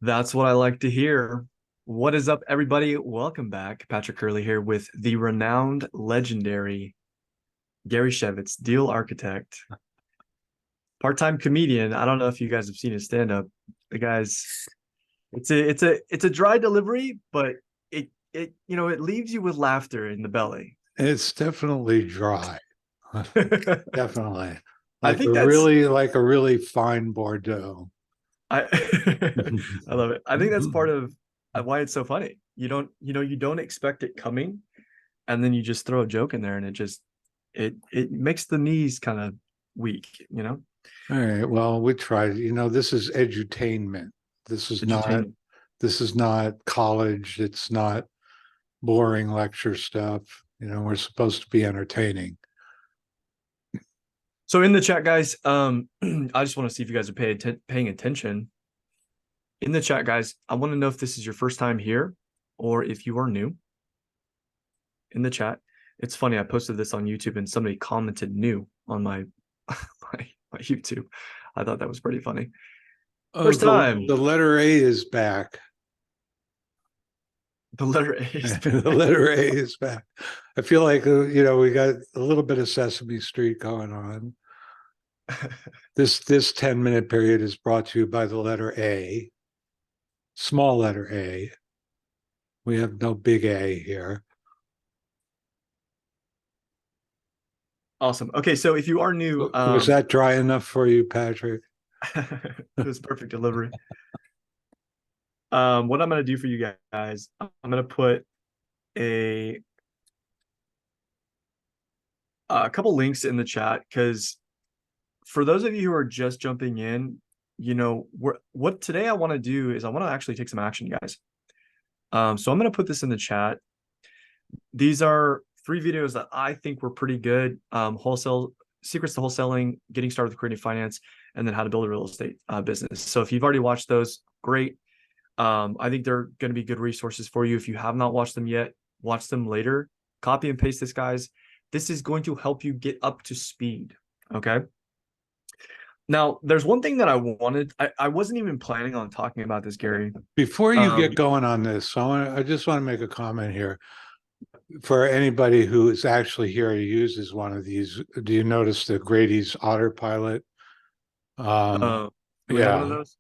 That's what I like to hear. What is up, everybody? Welcome back. Patrick Curley here with the renowned, legendary Gary Shevitz, deal architect, part-time comedian. I don't know if you guys have seen his stand-up. The guy's it's a dry delivery, but it leaves you with laughter in the belly. It's definitely dry. Definitely. I Like a think that's really fine Bordeaux. I I love it. I think that's part of why it's so funny. You don't expect it coming, and then you just throw a joke in there, and it makes the knees kind of weak. All right. Well, we tried. This is edutainment. This is not Entertaining. this is not college. It's not boring lecture stuff. We're supposed to be entertaining. So in the chat, guys, I just want to see if you guys are paying attention. In the chat, guys, I want to know if this is your first time here or if you are new. In the chat, it's funny. I posted this on YouTube and somebody commented new on my my YouTube. I thought that was pretty funny. Oh, First time. the letter A is back. The letter A is The letter A is back. I feel like we got a little bit of Sesame Street going on. This 10-minute period is brought to you by the letter A, small letter A. We have no big A here. Awesome. Okay, so if you are new, Was that dry enough for you, Patrick? it was perfect delivery. What I'm gonna do for you guys, I'm gonna put a couple links in the chat because for those of you who are just jumping in, what today I want to do is I want to actually take some action, guys. So I'm gonna put this in the chat. These are 3 videos that I think were pretty good. Wholesale secrets to wholesaling, getting started with creative finance, and then how to build a real estate business. So if you've already watched those, great. I think they're going to be good resources for you. If you have not watched them yet, watch them later. Copy and paste this, guys. This is going to help you get up to speed. Okay. Now, there's one thing that I wasn't even planning on talking about this, Gary. Before you get going on this, I just want to make a comment here. For anybody who is actually here who uses one of these, do you notice the Grady's autopilot? Do we have one of those?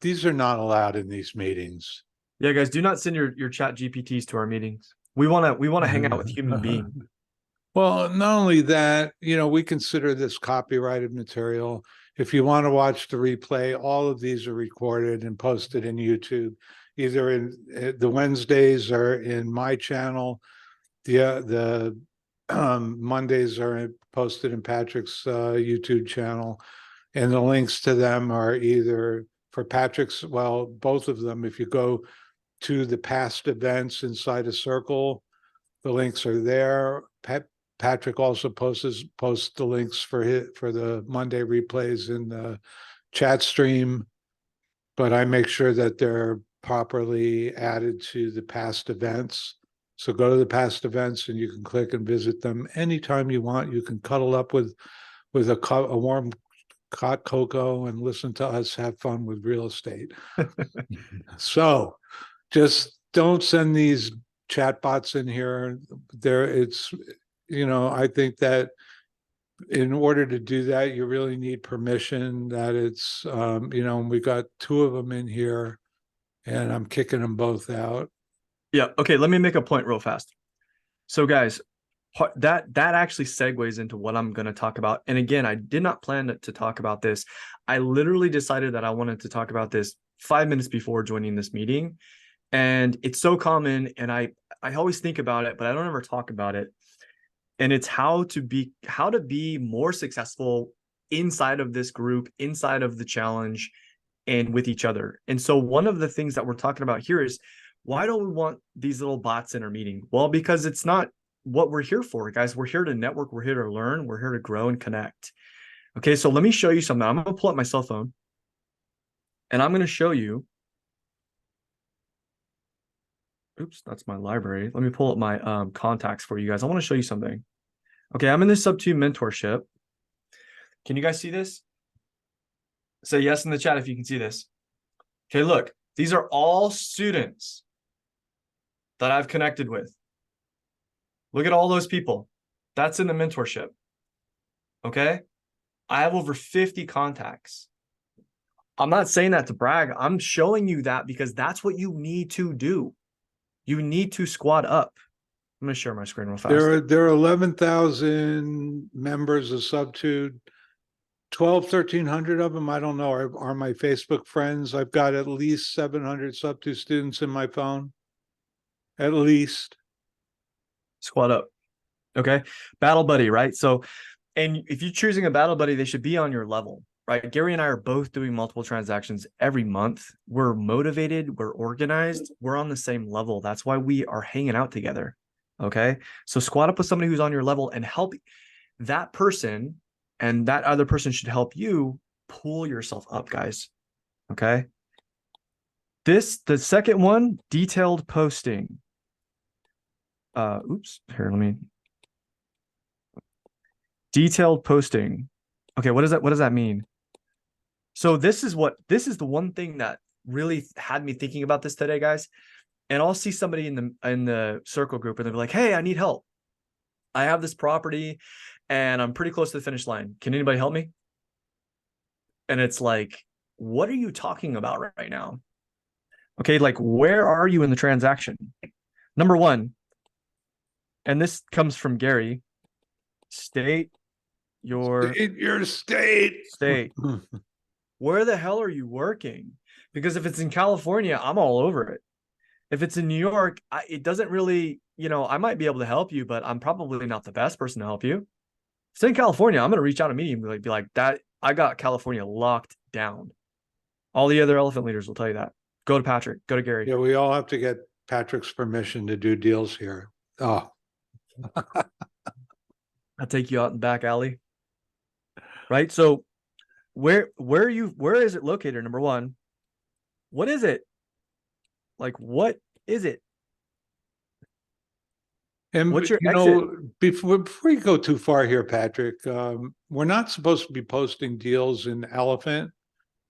These are not allowed in these meetings. Yeah, guys, do not send your chat GPTs to our meetings. We want to hang out with human beings. Well, not only that, we consider this copyrighted material. If you want to watch the replay, all of these are recorded and posted in YouTube. Either in the Wednesdays are in my channel, the Mondays are posted in Patrick's YouTube channel, and the links to them are either for Patrick's, well, both of them. If you go to the past events inside a circle, the links are there. Patrick also posts the links for the Monday replays in the chat stream, but I make sure that they're properly added to the past events. So go to the past events and you can click and visit them anytime you want. You can cuddle up with a warm hot cocoa and listen to us have fun with real estate. So just don't send these chatbots in here. I think that in order to do that, you really need permission. That it's, we got 2 of them in here, and I'm kicking them both out. Yeah. Okay. Let me make a point real fast. So, guys, that actually segues into what I'm going to talk about. And again, I did not plan to talk about this. I literally decided that I wanted to talk about this 5 minutes before joining this meeting. And it's so common, and I always think about it, but I don't ever talk about it. And it's how to be more successful inside of this group, inside of the challenge, and with each other. And so one of the things that we're talking about here is, why don't we want these little bots in our meeting? Well, because it's not what we're here for, guys. We're here to network. We're here to learn. We're here to grow and connect. Okay, so let me show you something. I'm going to pull up my cell phone, and I'm going to show you. Oops, that's my library. Let me pull up my contacts for you guys. I want to show you something. Okay, I'm in this Sub 2 mentorship. Can you guys see this? Say yes in the chat if you can see this. Okay, look, These are all students that I've connected with. Look at all those people. That's in the mentorship. Okay. I have over 50 contacts. I'm not saying that to brag. I'm showing you that because that's what you need to do. You need to squad up. I'm going to share my screen real fast. There are 11,000 members of Subtude. 1,300 of them, I don't know, are my Facebook friends. I've got at least 700 Subtude students in my phone. At least. Squad up. Okay. Battle buddy, right? So, and if you're choosing a battle buddy, they should be on your level, right? Gary and I are both doing multiple transactions every month. We're motivated, we're organized, we're on the same level. That's why we are hanging out together. Okay. So squad up with somebody who's on your level and help that person, and that other person should help you pull yourself up, guys. Okay. The second one, detailed posting. Oops, here, let me. Detailed posting. Okay, what does that mean? So this is the one thing that really had me thinking about this today, guys. And I'll see somebody in the circle group and they'll be like, hey, I need help. I have this property and I'm pretty close to the finish line. Can anybody help me? And it's like, what are you talking about right now? Okay, like where are you in the transaction? Number one, and this comes from Gary, state your state. Where the hell are you working? Because if it's in California, I'm all over it. If it's in New York, it doesn't really, I might be able to help you, but I'm probably not the best person to help you. If it's in California, I'm going to reach out immediately and be like, that I got California locked down. All the other elephant leaders will tell you that. Go to Patrick, go to Gary. Yeah, we all have to get Patrick's permission to do deals here. Oh. I'll take you out in the back alley. Right? So where is it located? Number one, what is it? Like, what is it? And what's your exit? Before you go too far here, Patrick, we're not supposed to be posting deals in Elephant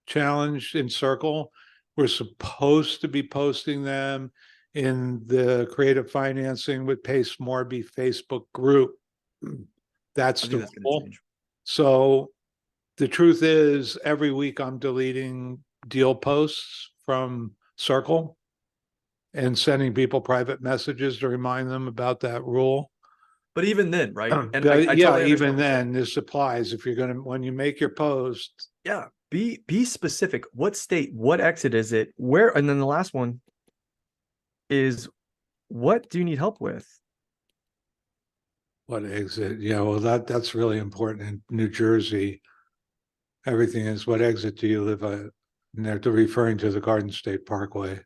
Challenge in Circle. We're supposed to be posting them in the Creative Financing with Pace Morby Facebook group. That's the goal. So the truth is, every week I'm deleting deal posts from Circle and sending people private messages to remind them about that rule. But even then, right? And even then, this applies if you're when you make your post. Yeah, be specific. What state? What exit is it? Where? And then the last one is, what do you need help with? What exit? Yeah, well, that's really important in New Jersey. Everything is, what exit do you live at? And they're referring to the Garden State Parkway.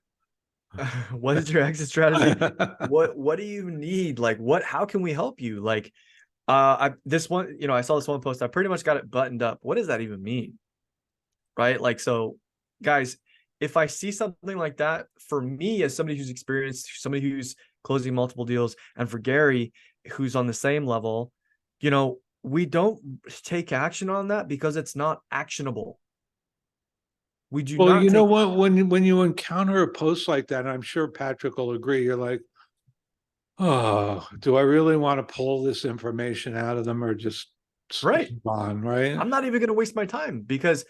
What is your exit strategy? What do you need? Like, how can we help you? Like, I saw this one post. I pretty much got it buttoned up. What does that even mean? Right? Like, so guys, if I see something like that, for me as somebody who's experienced, somebody who's closing multiple deals, and for Gary, who's on the same level, we don't take action on that because it's not actionable. We do not. Well, you know what? When you encounter a post like that, I'm sure Patrick will agree. You're like, oh, do I really want to pull this information out of them or just right on? Right. I'm not even going to waste my time, because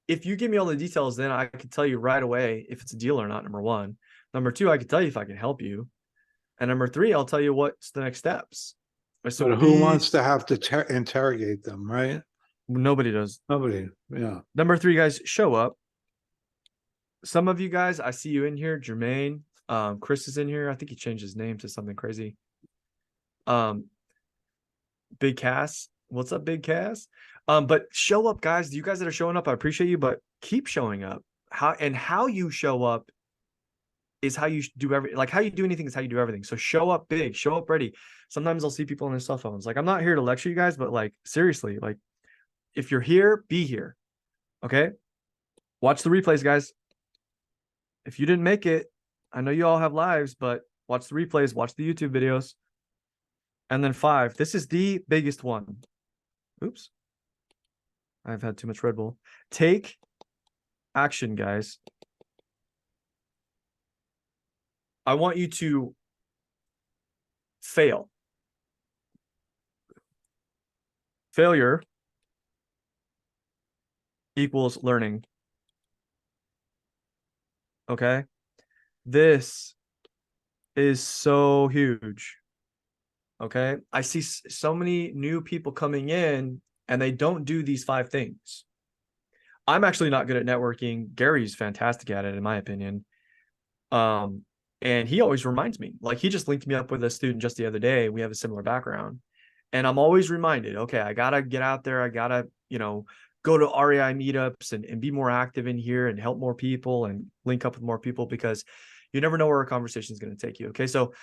if you give me all the details, then I can tell you right away if it's a deal or not. Number one. Number two, I can tell you if I can help you. And number three, I'll tell you what's the next steps. So but who wants to have to interrogate them, right? Nobody does. Nobody. Yeah. Number three, guys, show up. Some of you guys, I see you in here. Jermaine, Chris is in here. I think he changed his name to something crazy. Big Cass. What's up, Big Cass? But show up, guys. You guys that are showing up, I appreciate you, but keep showing up. How you show up is how you do how you do anything is how you do everything. So show up big, show up ready. Sometimes I'll see people on their cell phones. Like, I'm not here to lecture you guys, but like, seriously, like, if you're here, be here. Okay. Watch the replays, guys. If you didn't make it, I know you all have lives, but watch the replays, watch the YouTube videos. And then 5, this is the biggest one. Oops. I've had too much Red Bull. Take action, guys. I want you to fail. Failure equals learning. Okay. This is so huge. Okay. I see so many new people coming in and they don't do these 5 things. I'm actually not good at networking. Gary's fantastic at it, in my opinion. And he always reminds me, like he just linked me up with a student just the other day. We have a similar background. And I'm always reminded, okay, I gotta get out there. I gotta, go to REI meetups and be more active in here and help more people and link up with more people because you never know where a conversation is going to take you. Okay. So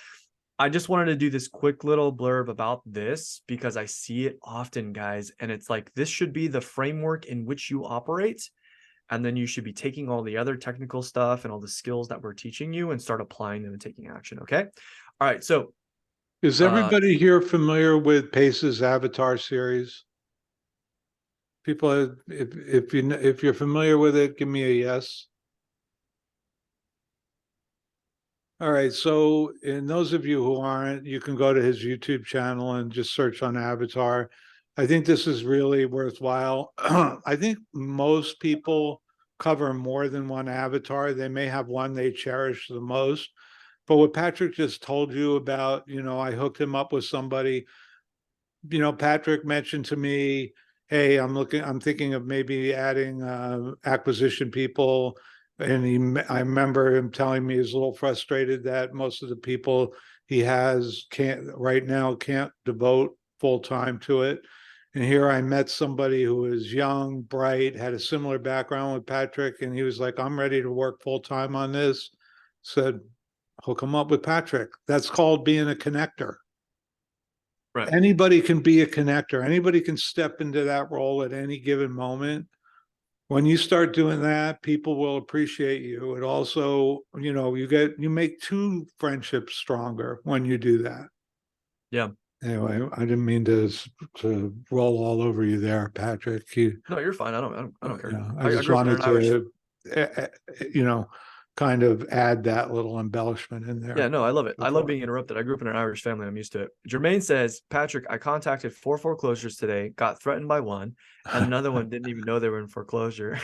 I just wanted to do this quick little blurb about this because I see it often, guys. And it's like, this should be the framework in which you operate. And then you should be taking all the other technical stuff and all the skills that we're teaching you and start applying them and taking action. Okay. All right. So, Is uh, everybody here familiar with Pace's Avatar series? People, if you're familiar with it, give me a yes. All right, so and those of you who aren't, you can go to his YouTube channel and just search on Avatar. I think this is really worthwhile. I think most people cover more than one avatar. They may have one they cherish the most. But what Patrick just told you about, I hooked him up with somebody. Patrick mentioned to me, hey, I'm thinking of maybe adding acquisition people. And I remember him telling me he's a little frustrated that most of the people he has can't devote full time to it. And here I met somebody who was young, bright, had a similar background with Patrick, and he was like, I'm ready to work full time on this. Said, hook him up with Patrick. That's called being a connector. right. Anybody can be a connector. Anybody can step into that role at any given moment. When you start doing that, people will appreciate you. It also, you make 2 friendships stronger when you do that. Yeah. Anyway, I didn't mean to roll all over you there, Patrick. No, you're fine. I don't care. I I just grew up in wanted an Irish. to, you know, kind of add that little embellishment in Yeah, there. no, I love it. I love Before. being interrupted. I grew up in an Irish family. I'm used to it. Jermaine says, Patrick, I contacted 4 foreclosures today, got threatened by one, and another one didn't even know they were in foreclosure.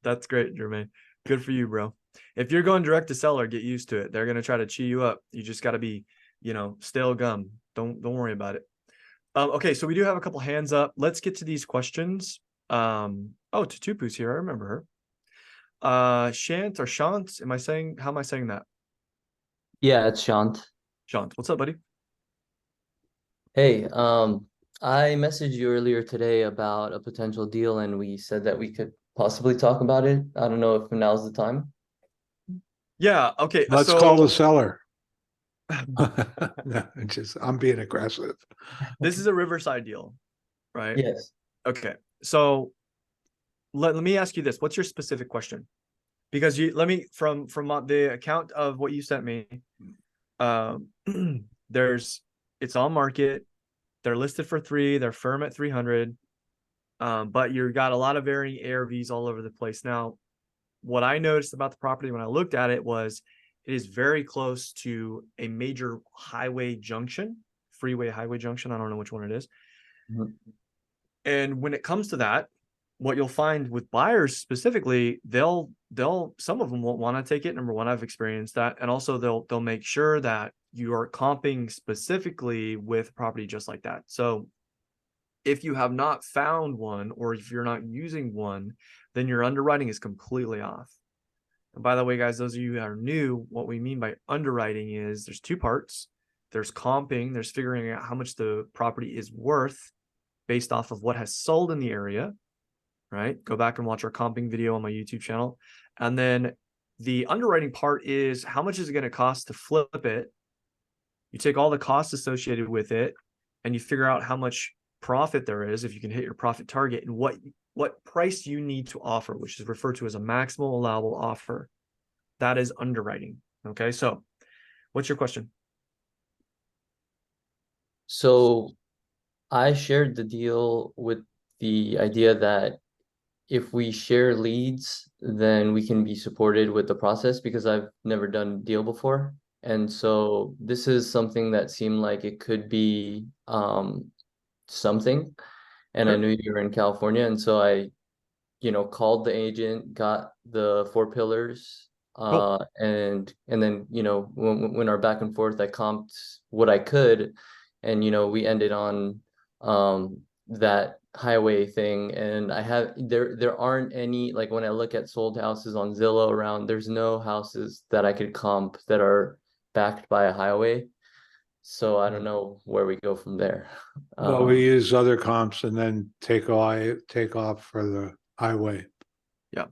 That's great, Jermaine. Good for you, bro. If you're going direct to seller, get used to it. They're gonna try to chew you up. You just gotta be, stale gum. Don't worry about it. Okay, so we do have a couple hands up. Let's get to these questions. Oh, Tutupu's here. I remember her. Shant or Shant. How am I saying that? Yeah, it's Shant. Shant, what's up, buddy? Hey, I messaged you earlier today about a potential deal, and we said that we could possibly talk about it. I don't know if now's the time. Yeah, okay. Let's call the seller. No, I'm being aggressive. This is a Riverside deal, right? Yes. Okay. So let me ask you this. What's your specific question? Because from the account of what you sent me, um it's on market. They're listed for 3, they're firm at 300. But you got a lot of varying ARVs all over the place. Now, what I noticed about the property when I looked at it was it is very close to a major highway junction, freeway highway junction. I don't know which one it is. Mhm. And when it comes to that, what you'll find with buyers specifically, some of them won't want to take it. Number one, I've experienced that. And also they'll make sure that you are comping specifically with property just like that. So if you have not found one, or if you're not using one, then your underwriting is completely off. And by the way, guys, those of you that are new, what we mean by underwriting is there's 2 parts. There's comping, there's figuring out how much the property is worth based off of what has sold in the area, right? Go back and watch our comping video on my YouTube channel. And then the underwriting part is how much is it going to cost to flip it? You take all the costs associated with it and you figure out how much profit there is, if you can hit your profit target, and what price you need to offer, which is referred to as a maximal allowable offer. That is underwriting. Okay, so what's your question? So I shared the deal with the idea that if we share leads, then we can be supported with the process because I've never done deal before. And so this is something that seemed like it could be something. And I Okay. knew you were in California, and so I, called the agent, got the 4 pillars, Cool. and then, when our back and forth, I comped what I could, and we ended on that highway thing. And there aren't any, like, when I look at sold houses on Zillow around, there's no houses that I could comp that are backed by a highway. So I don't know where we go from there. Well, we use other comps and then take off for the highway. Yeah,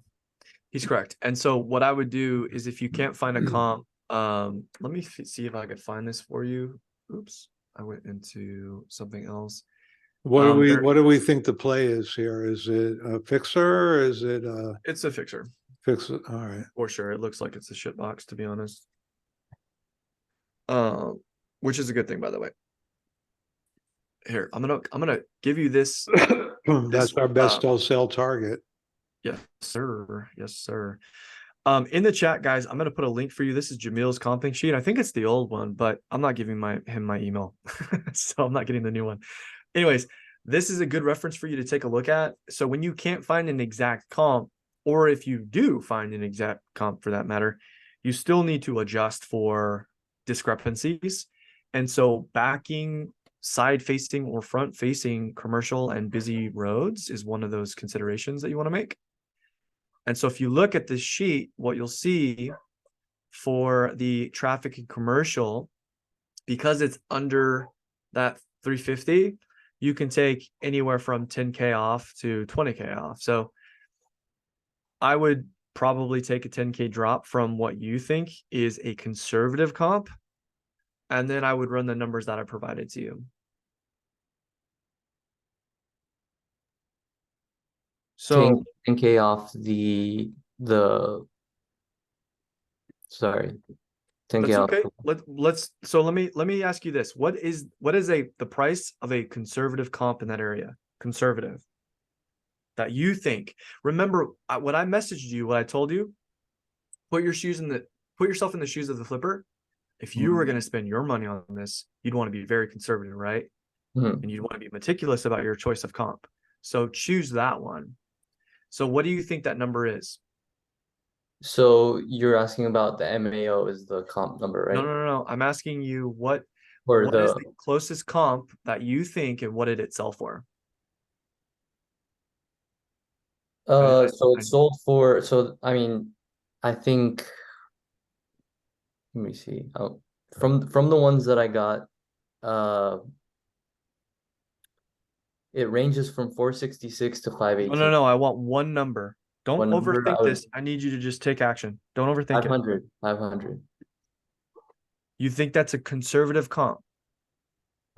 he's correct. And so what I would do is if you can't find a comp, let me see if I could find this for you. Oops, I went into something else. What do there- what do we think the play is here? Is it a fixer or is it a It's a fixer fixer? All right. for sure. It looks like it's a shit box, to be honest. Which is a good thing, by the way. Here, I'm gonna give you this. That's our best sell target. Yes, sir. Yes, sir. In the chat, guys, I'm gonna put a link for you. This is Jamil's comping sheet. I think it's the old one, but I'm not giving him my email, so I'm not getting the new one. Anyways, this is a good reference for you to take a look at. So when you can't find an exact comp, or if you do find an exact comp for that matter, you still need to adjust for discrepancies. And so backing side facing or front facing commercial and busy roads is one of those considerations that you want to make. And so if you look at this sheet, what you'll see for the traffic and commercial, because it's under that 350, you can take anywhere from 10K off to 20K off. So I would probably take a 10K drop from what you think is a conservative comp. And then I would run the numbers that I provided to you. So 10K off the sorry, 10K that's off. okay. Let me ask you this. What is the price of a conservative comp in that area? Conservative. That you think. Remember when I messaged you, what I told you, put yourself in the shoes of the flipper. If you were going to spend your money on this, you'd want to be very conservative, right? And you'd want to be meticulous about your choice of comp. So choose that one. So what do you think that number is? So you're asking about the MAO is the comp number, right? No. I'm asking you what Or is the closest comp that you think, and what did it sell for? so it sold for, so I mean, I think, let me see. Oh, from the ones that I got, it ranges from 466 to 518. No. I want one number. Don't One number, overthink this. I need you to just take action. Don't overthink it. 500. You think that's a conservative comp?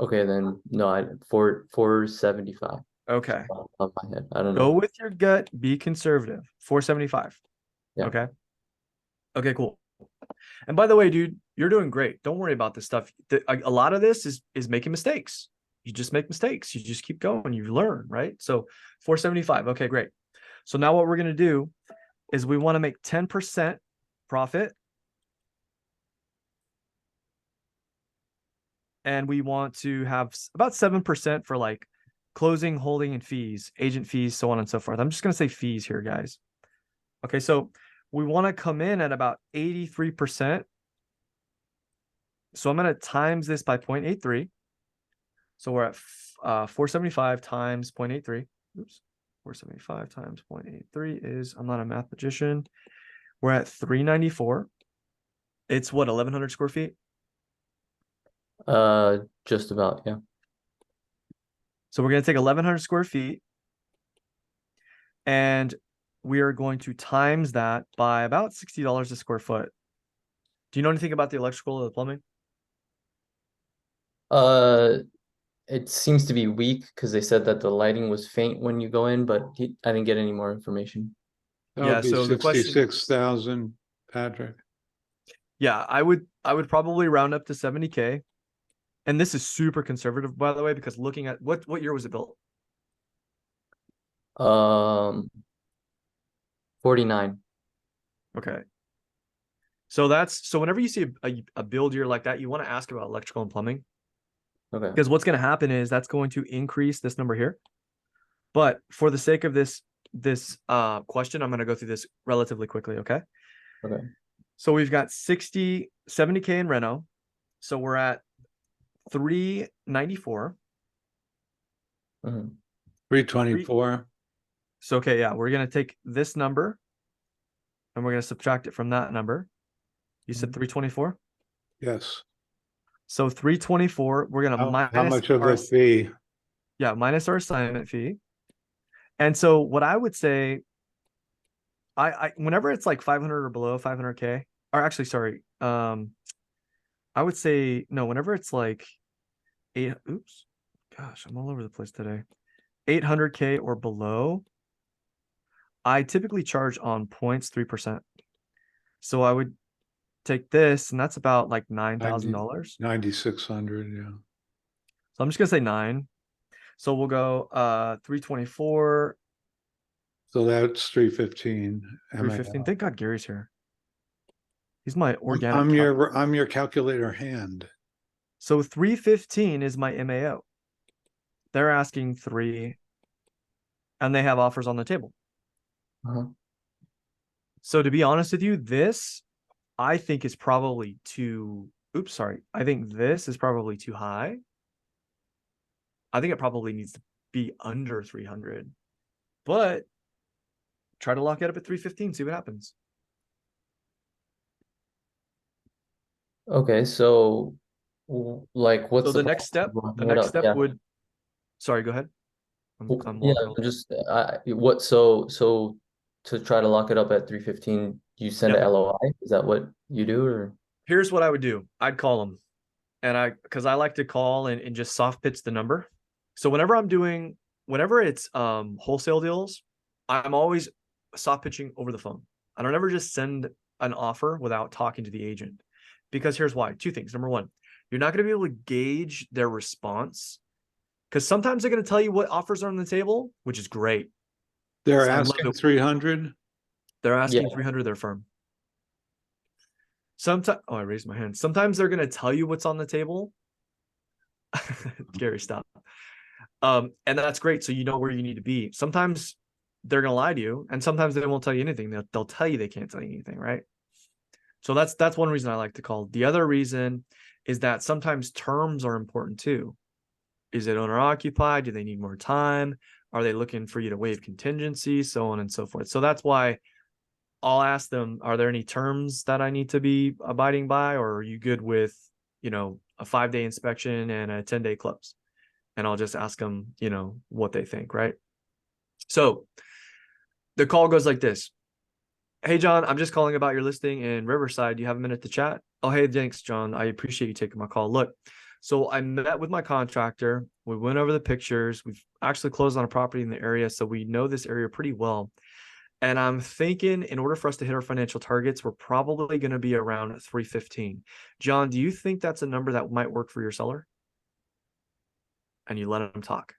Okay, then no, 475. Okay. Off the top of my head, I don't Go know. with your gut. Be conservative. 475. Yeah. Okay. Okay, cool. And by the way, dude, you're doing great. Don't worry about this stuff. A lot of this is making mistakes. You just make mistakes. You just keep going. You learn, right? So 475. Okay, great. So now what we're going to do is we want to make 10% profit. And we want to have about 7% for like closing, holding, and fees, agent fees, so on and so forth. I'm just going to say fees here, guys. Okay, so we want to come in at about 83%. So I'm going to times this by 0.83. So we're at 475 times 0.83. Oops. 475 times 0.83 is, I'm not a mathematician. We're at 394. It's what, 1,100 square feet? Just about, yeah. So we're going to take 1,100 square feet and we are going to times that by about $60 a square foot. Do you know anything about the electrical or the plumbing? It seems to be weak because they said that the lighting was faint when you go in, but I didn't get any more information. That Yeah, would be so the question- 66,000, Patrick. Yeah, I would probably round up to 70K. And this is super conservative, by the way, because looking at what year was it built? 49. Okay. So whenever you see a build year like that, you want to ask about electrical and plumbing, Okay. because what's going to happen is that's going to increase this number here. But for the sake of this question, I'm going to go through this relatively quickly. Okay. Okay. So we've got 70K in reno. So we're at 394. Mhm. 324. So, okay, yeah, we're going to take this number and we're going to subtract it from that number. You said 324. Yes. So 324, we're going to How minus much of our, the fee? minus our assignment fee. And so what I would say, I whenever it's like 500 or below 500K, or actually, sorry, I would say no, whenever it's like oops, gosh, I'm all over the place today. 800K or below, I typically charge on points 3%. So I would take this, and that's about like $9,000. 9,600, yeah. So I'm just gonna say 9. So we'll go 324, So that's 315. 315. Thank God Gary's here. He's my organic. I'm your calculator hand. So 315 is my MAO. They're asking 3, and they have offers on the table. Uh-huh. So to be honest with you, this I think is probably too. Oops, sorry. I think this is probably too high. I think it probably needs to be under 300, but try to lock it up at 315. See what happens. Okay, so like what's So the next step, Yeah. would. Sorry, go ahead. I'm Yeah, walking. just what so to try to lock it up at 315, you send Yeah. a LOI? Is that what you do, or? Here's what I would do. I'd call them, and because I like to call and just soft pitch the number. So whenever it's wholesale deals, I'm always soft pitching over the phone. I don't ever just send an offer without talking to the agent, because here's why. 2 things. Number 1, you're not going to be able to gauge their response, because sometimes they're going to tell you what offers are on the table, which is great. They're I love asking it. 300. They're asking Yeah. 300 their firm. Sometimes, I raised my hand. Sometimes they're going to tell you what's on the table. Gary, stop. And that's great. So you know where you need to be. Sometimes they're going to lie to you, and sometimes they won't tell you anything. They'll tell you they can't tell you anything, right? So that's one reason I like to call. The other reason is that sometimes terms are important too. Is it owner occupied? Do they need more time? Are they looking for you to waive contingency? So on and so forth. So that's why I'll ask them, are there any terms that I need to be abiding by? Or are you good with, a 5-day inspection and a 10-day close? And I'll just ask them, what they think, right? So the call goes like this. Hey, John, I'm just calling about your listing in Riverside. Do you have a minute to chat? Oh, hey, thanks, John. I appreciate you taking my call. Look, so I met with my contractor. We went over the pictures. We've actually closed on a property in the area, so we know this area pretty well. And I'm thinking in order for us to hit our financial targets, we're probably going to be around 315. John, do you think that's a number that might work for your seller? And you let him talk.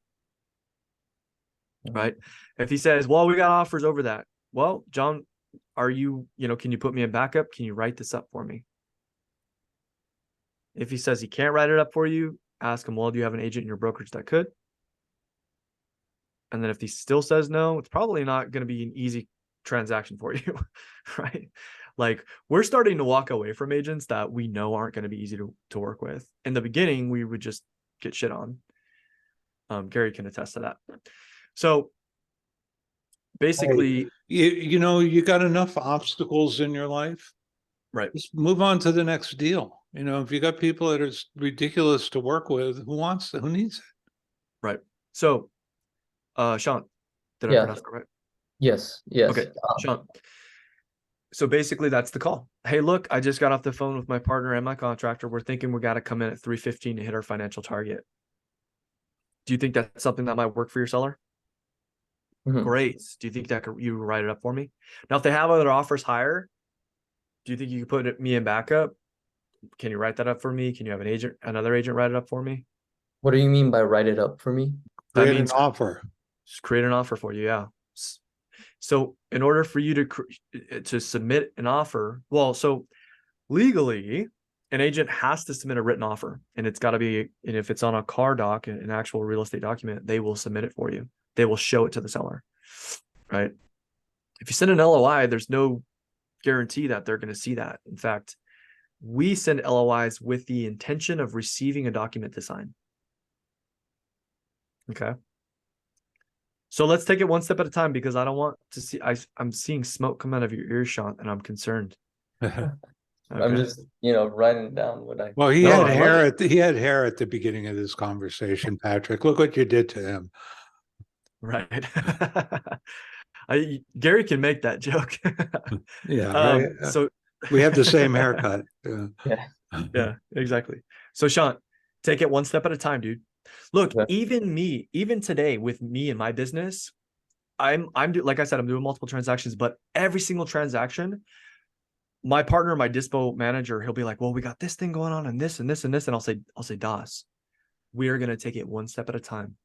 Right? If he says, well, we got offers over that. Well, John, can you put me in backup? Can you write this up for me? If he says he can't write it up for you, ask him, well, do you have an agent in your brokerage that could? And then if he still says no, it's probably not going to be an easy transaction for you, right? Like, we're starting to walk away from agents that we know aren't going to be easy to work with. In the beginning, we would just get shit on. Gary can attest to that. So basically, You got enough obstacles in your life. right. Just move on to the next deal. If you got people that are ridiculous to work with, who needs it? Right. So, Sean, did I Yeah. pronounce that right? Yes. Okay, Sean. So basically that's the call. Hey, look, I just got off the phone with my partner and my contractor. We're thinking we got to come in at 315 to hit our financial target. Do you think that's something that might work for your seller? Mhm. Great. Do you think that you write it up for me? Now, if they have other offers higher, do you think you could put me in backup? Can you write that up for me? Can you have another agent write it up for me? What do you mean by write it up for me? That Create an means offer. just create an offer for you. Yeah. So in order for you to submit an offer, well, so legally, an agent has to submit a written offer, and it's got to be, and if it's on a car doc, an actual real estate document, they will submit it for you. They will show it to the seller, right? If you send an LOI, there's no guarantee that they're going to see that. In fact, we send LOIs with the intention of receiving a document to sign. Okay. So let's take it one step at a time, because I don't want to see, I'm seeing smoke come out of your ears, Sean, and I'm concerned. I'm Okay. just, you know, writing down what I. Well, he No, had I love hair it. he had hair at the beginning of this conversation, Patrick. Look what you did to him. Right. Gary can make that joke. Yeah, right. So We have the same haircut. Yeah. Yeah. yeah, exactly. So Sean, take it one step at a time, dude. Look, Okay. even today with me and my business, like I said, I'm doing multiple transactions, but every single transaction, my partner, my dispo manager, he'll be like, well, we got this thing going on and this and this and this. And I'll say, Das, we are going to take it one step at a time.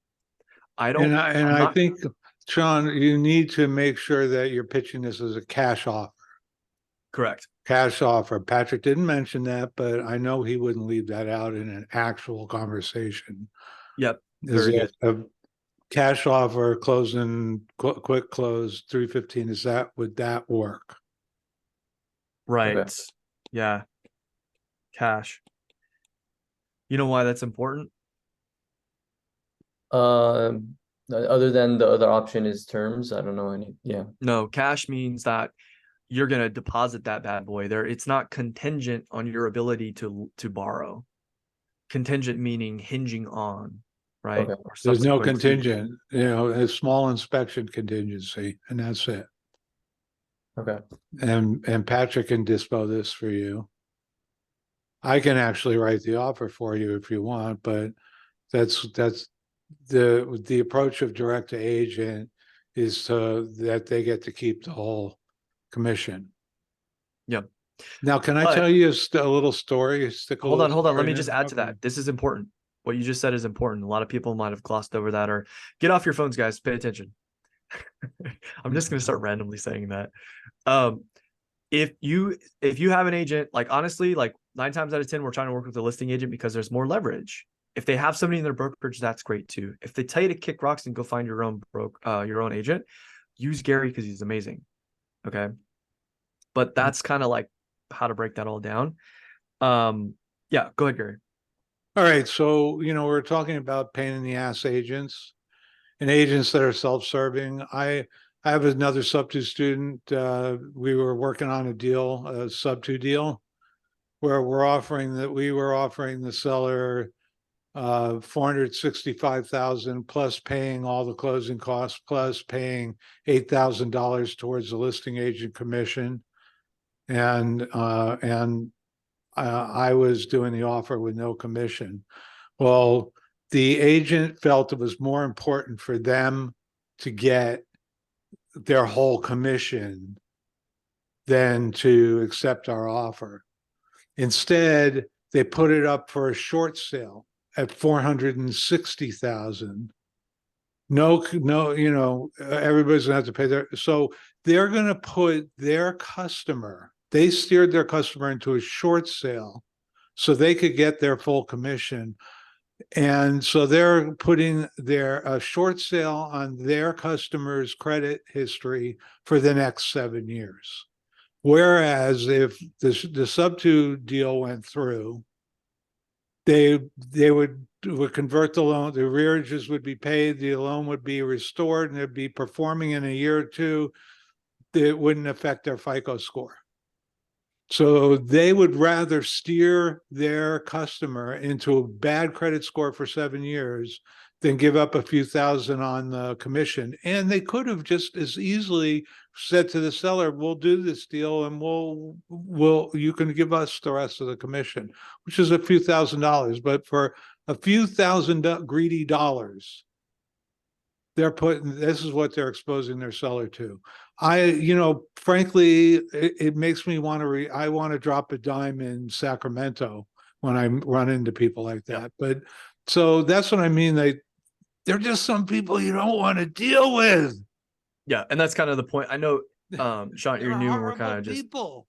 And I'm I not think, Sean, you need to make sure that you're pitching this as a cash offer. correct. Cash offer. Patrick didn't mention that, but I know he wouldn't leave that out in an actual conversation. Yep. Is Very it a cash offer, closing, quick close, 315? Would that work? Right. Okay. Yeah. Cash. You know why that's important? Other than the other option is terms, I don't know any. Yeah. No, cash means that you're going to deposit that bad boy there. It's not contingent on your ability to borrow. Contingent meaning hinging on, right? Okay. Or There's no subsequent to- contingent, a small inspection contingency, and that's it. Okay. And Patrick can dispo this for you. I can actually write the offer for you if you want, but that's the approach of direct to agent is that they get to keep the whole commission. Yep. Now, can I But- tell you a little story? Hold on. Let story me in just it? add to that. This is important. What you just said is important. A lot of people might have glossed over that, or get off your phones, guys. Pay attention. I'm just going to start randomly saying that. If you have an agent, like honestly, like 9 times out of 10, we're trying to work with a listing agent because there's more leverage. If they have somebody in their brokerage, that's great too. If they tell you to kick rocks and go find your own agent, use Gary because he's amazing. Okay. But that's kind of like how to break that all down. Yeah, go ahead, Gary. All right. So, we're talking about pain in the ass agents and agents that are self-serving. I have another Sub-2 student. We were working on a deal, a Sub-2 deal, where we were offering the seller $465,000 plus paying all the closing costs, plus paying $8,000 towards the listing agent commission. And I was doing the offer with no commission. Well, the agent felt it was more important for them to get their whole commission than to accept our offer. Instead, they put it up for a short sale at $460,000. No, everybody's gonna have to pay so they're gonna put their customer, they steered their customer into a short sale so they could get their full commission. And so they're putting a short sale on their customer's credit history for the next 7 years. Whereas if the Sub-2 deal went through, they would convert the loan, the arrearages would be paid, the loan would be restored, and it'd be performing in a year or two. It wouldn't affect their FICO score. So they would rather steer their customer into a bad credit score for 7 years than give up a few thousand on the commission. And they could have just as easily said to the seller, we'll do this deal and you can give us the rest of the commission, which is a few $1,000s. But for a few thousand greedy dollars, this is what they're exposing their seller to. Frankly, it makes me want to, I want to drop a dime in Sacramento when I run into people like that. Yeah. But so that's what I mean. They're just some people you don't want to deal with. Yeah, and that's kind of the point. I know, Sean, you're They're new and we're horrible kind of just people.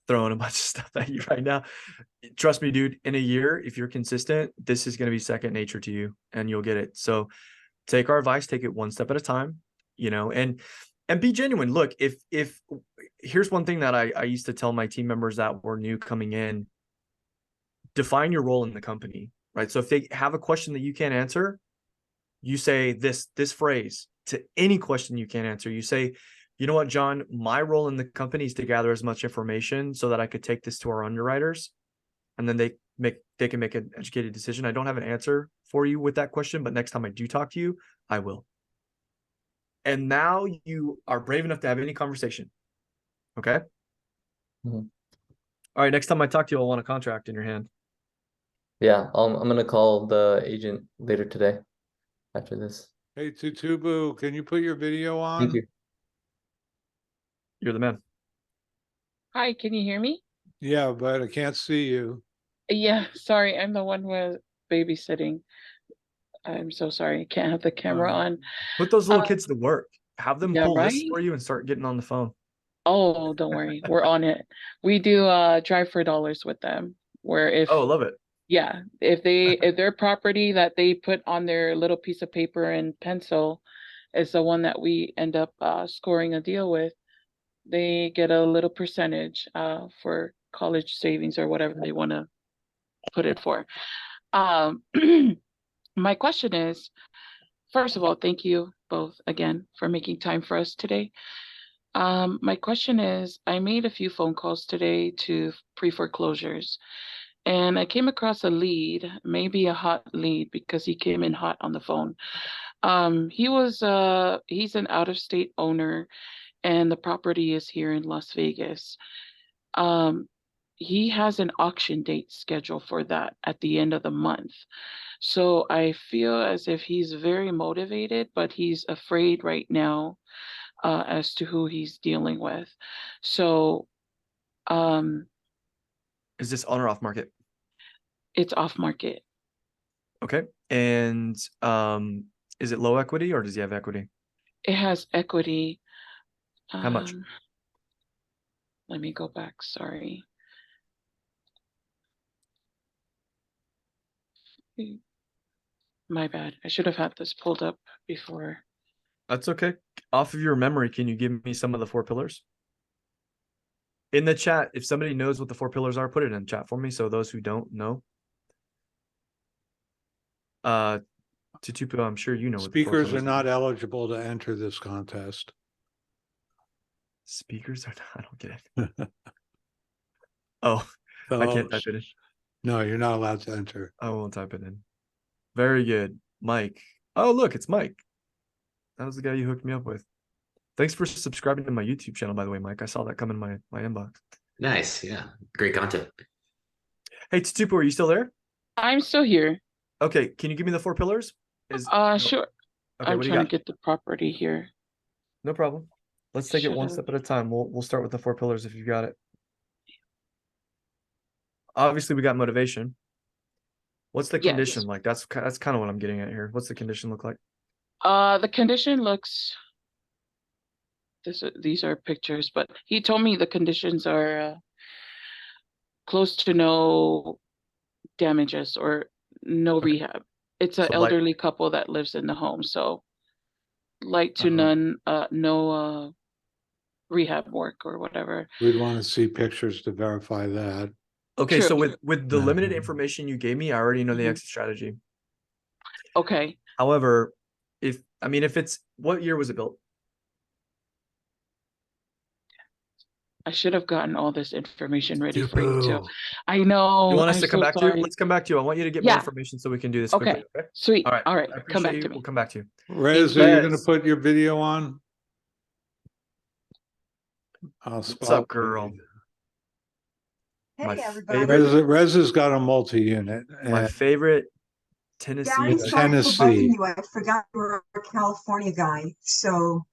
throwing a bunch of stuff at you right now. Trust me, dude, in a year, if you're consistent, this is going to be second nature to you and you'll get it. So take our advice, take it one step at a time, and be genuine. Look, if here's one thing that I used to tell my team members that were new coming in, define your role in the company, right? So if they have a question that you can't answer, you say this phrase to any question you can't answer. You say, you know what, John, my role in the company is to gather as much information so that I could take this to our underwriters, and then they can make an educated decision. I don't have an answer for you with that question, but next time I do talk to you, I will. And now you are brave enough to have any conversation. Okay. Mhm. All right. Next time I talk to you, I'll want a contract in your hand. Yeah, I'm gonna call the agent later today after this. Hey, Tutubu, can you put your video on? Thank you. You're the man. Hi, can you hear me? Yeah, but I can't see you. Yeah, sorry, I'm the one who was babysitting. I'm so sorry, I can't have the camera on. Put those little Uh, kids to work. Have them yeah, pull lists right? for you and start getting on the phone. Oh, don't worry, we're on it. We do drive for dollars with them, where if Oh, love it. yeah, if their property that they put on their little piece of paper and pencil is the one that we end up scoring a deal with, they get a little percentage for college savings or whatever they want to put it for. Um, my question is, first of all, thank you both again for making time for us today. My question is, I made a few phone calls today to pre-foreclosures, and I came across a lead, maybe a hot lead because he came in hot on the phone. He's an out-of-state owner, and the property is here in Las Vegas. He has an auction date scheduled for that at the end of the month. So I feel as if he's very motivated, but he's afraid right now as to who he's dealing with. So Is this on or off market? it's off market. Okay. And is it low equity or does he have equity? It has equity. How much? Let me go back, sorry. My bad. I should have had this pulled up before. That's okay. Off of your memory, can you give me some of the 4 pillars? In the chat, if somebody knows what the 4 pillars are, put it in chat for me. So those who don't know. Tutupu, I'm sure you know what the 4 Speakers are pillars not eligible to enter this contest. Speakers are I don't get it. Oh, I can't type it in. No, you're not allowed to enter. I won't type it in. Very good. Mike. Oh, look, it's Mike. That was the guy you hooked me up with. Thanks for subscribing to my YouTube channel, by the way, Mike. I saw that come in my inbox. Nice. Yeah. Great content. Hey, Tutupu, are you still there? I'm still here. Okay, can you give me the 4 pillars? Sure. Okay, I'm what do you trying got? to get the property here. No problem. Let's take it one Should've- step at a time. We'll start with the 4 pillars if you got it. Obviously, we got motivation. What's the Yes. condition like? That's kind of what I'm getting at here. What's the condition look like? The condition looks. These are pictures, but he told me the conditions are close to no damages or no Okay. rehab. It's an So elderly couple that lives in the home, so light to Uh-huh. none, no rehab work or whatever. We'd want to see pictures to verify that. Okay, True. so with the Yeah. limited information you gave me, I already know the Mhm. exit strategy. Okay, However, if it's what year was it built? I should have gotten all this information ready for you too. Yoo-hoo. I know. You want us I'm to come so back to sorry. you? Let's come back to you. I want you to get more Yeah. information so we can do this Okay. quickly. Okay. Sweet. All right. All right. I Come appreciate back you. to me. We'll come back to you. Rez, are you going to Rez. put your video on? I'll What's spell up, girl? My Hey, everybody. favorite- Rez has got a multi-unit. My and favorite Tennessee. Gary, Yeah. sorry Tennessee. for bugging you. I forgot you were a California guy, so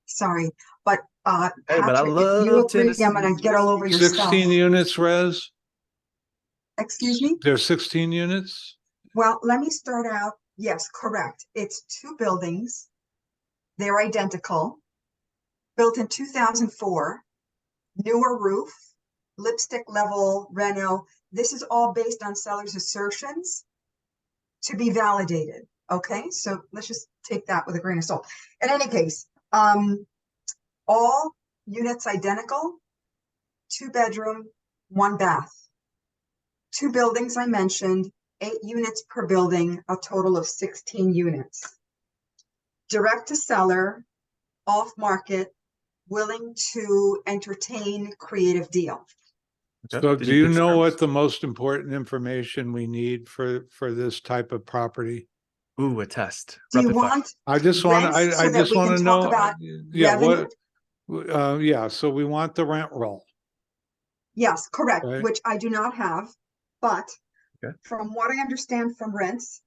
sorry. But Hey, but I Patrick, if you love agree, I'm gonna Tennessee. get all over your stuff. 16 units, Rez? Excuse me? There's 16 units? Well, let me start out. Yes, correct. It's 2 buildings. They're identical. built in 2004, newer roof, lipstick level reno. This is all based on seller's assertions to be validated. Okay, so let's just take that with a grain of salt. In any case, all units identical, 2-bedroom, 1 bath. 2 buildings I mentioned, 8 units per building, a total of 16 units. Direct to seller, off market, willing to entertain creative deal. Okay. So Did do you pitch know terms? what the most important information we need for this type of property? Ooh, a test. Do you Rapid fire. want I just want to, rents so I that just we want can to talk know, about yeah, revenue? what, yeah, so we want the rent roll, Yes, correct, right? which I do not have, but Okay. from what I understand from rents,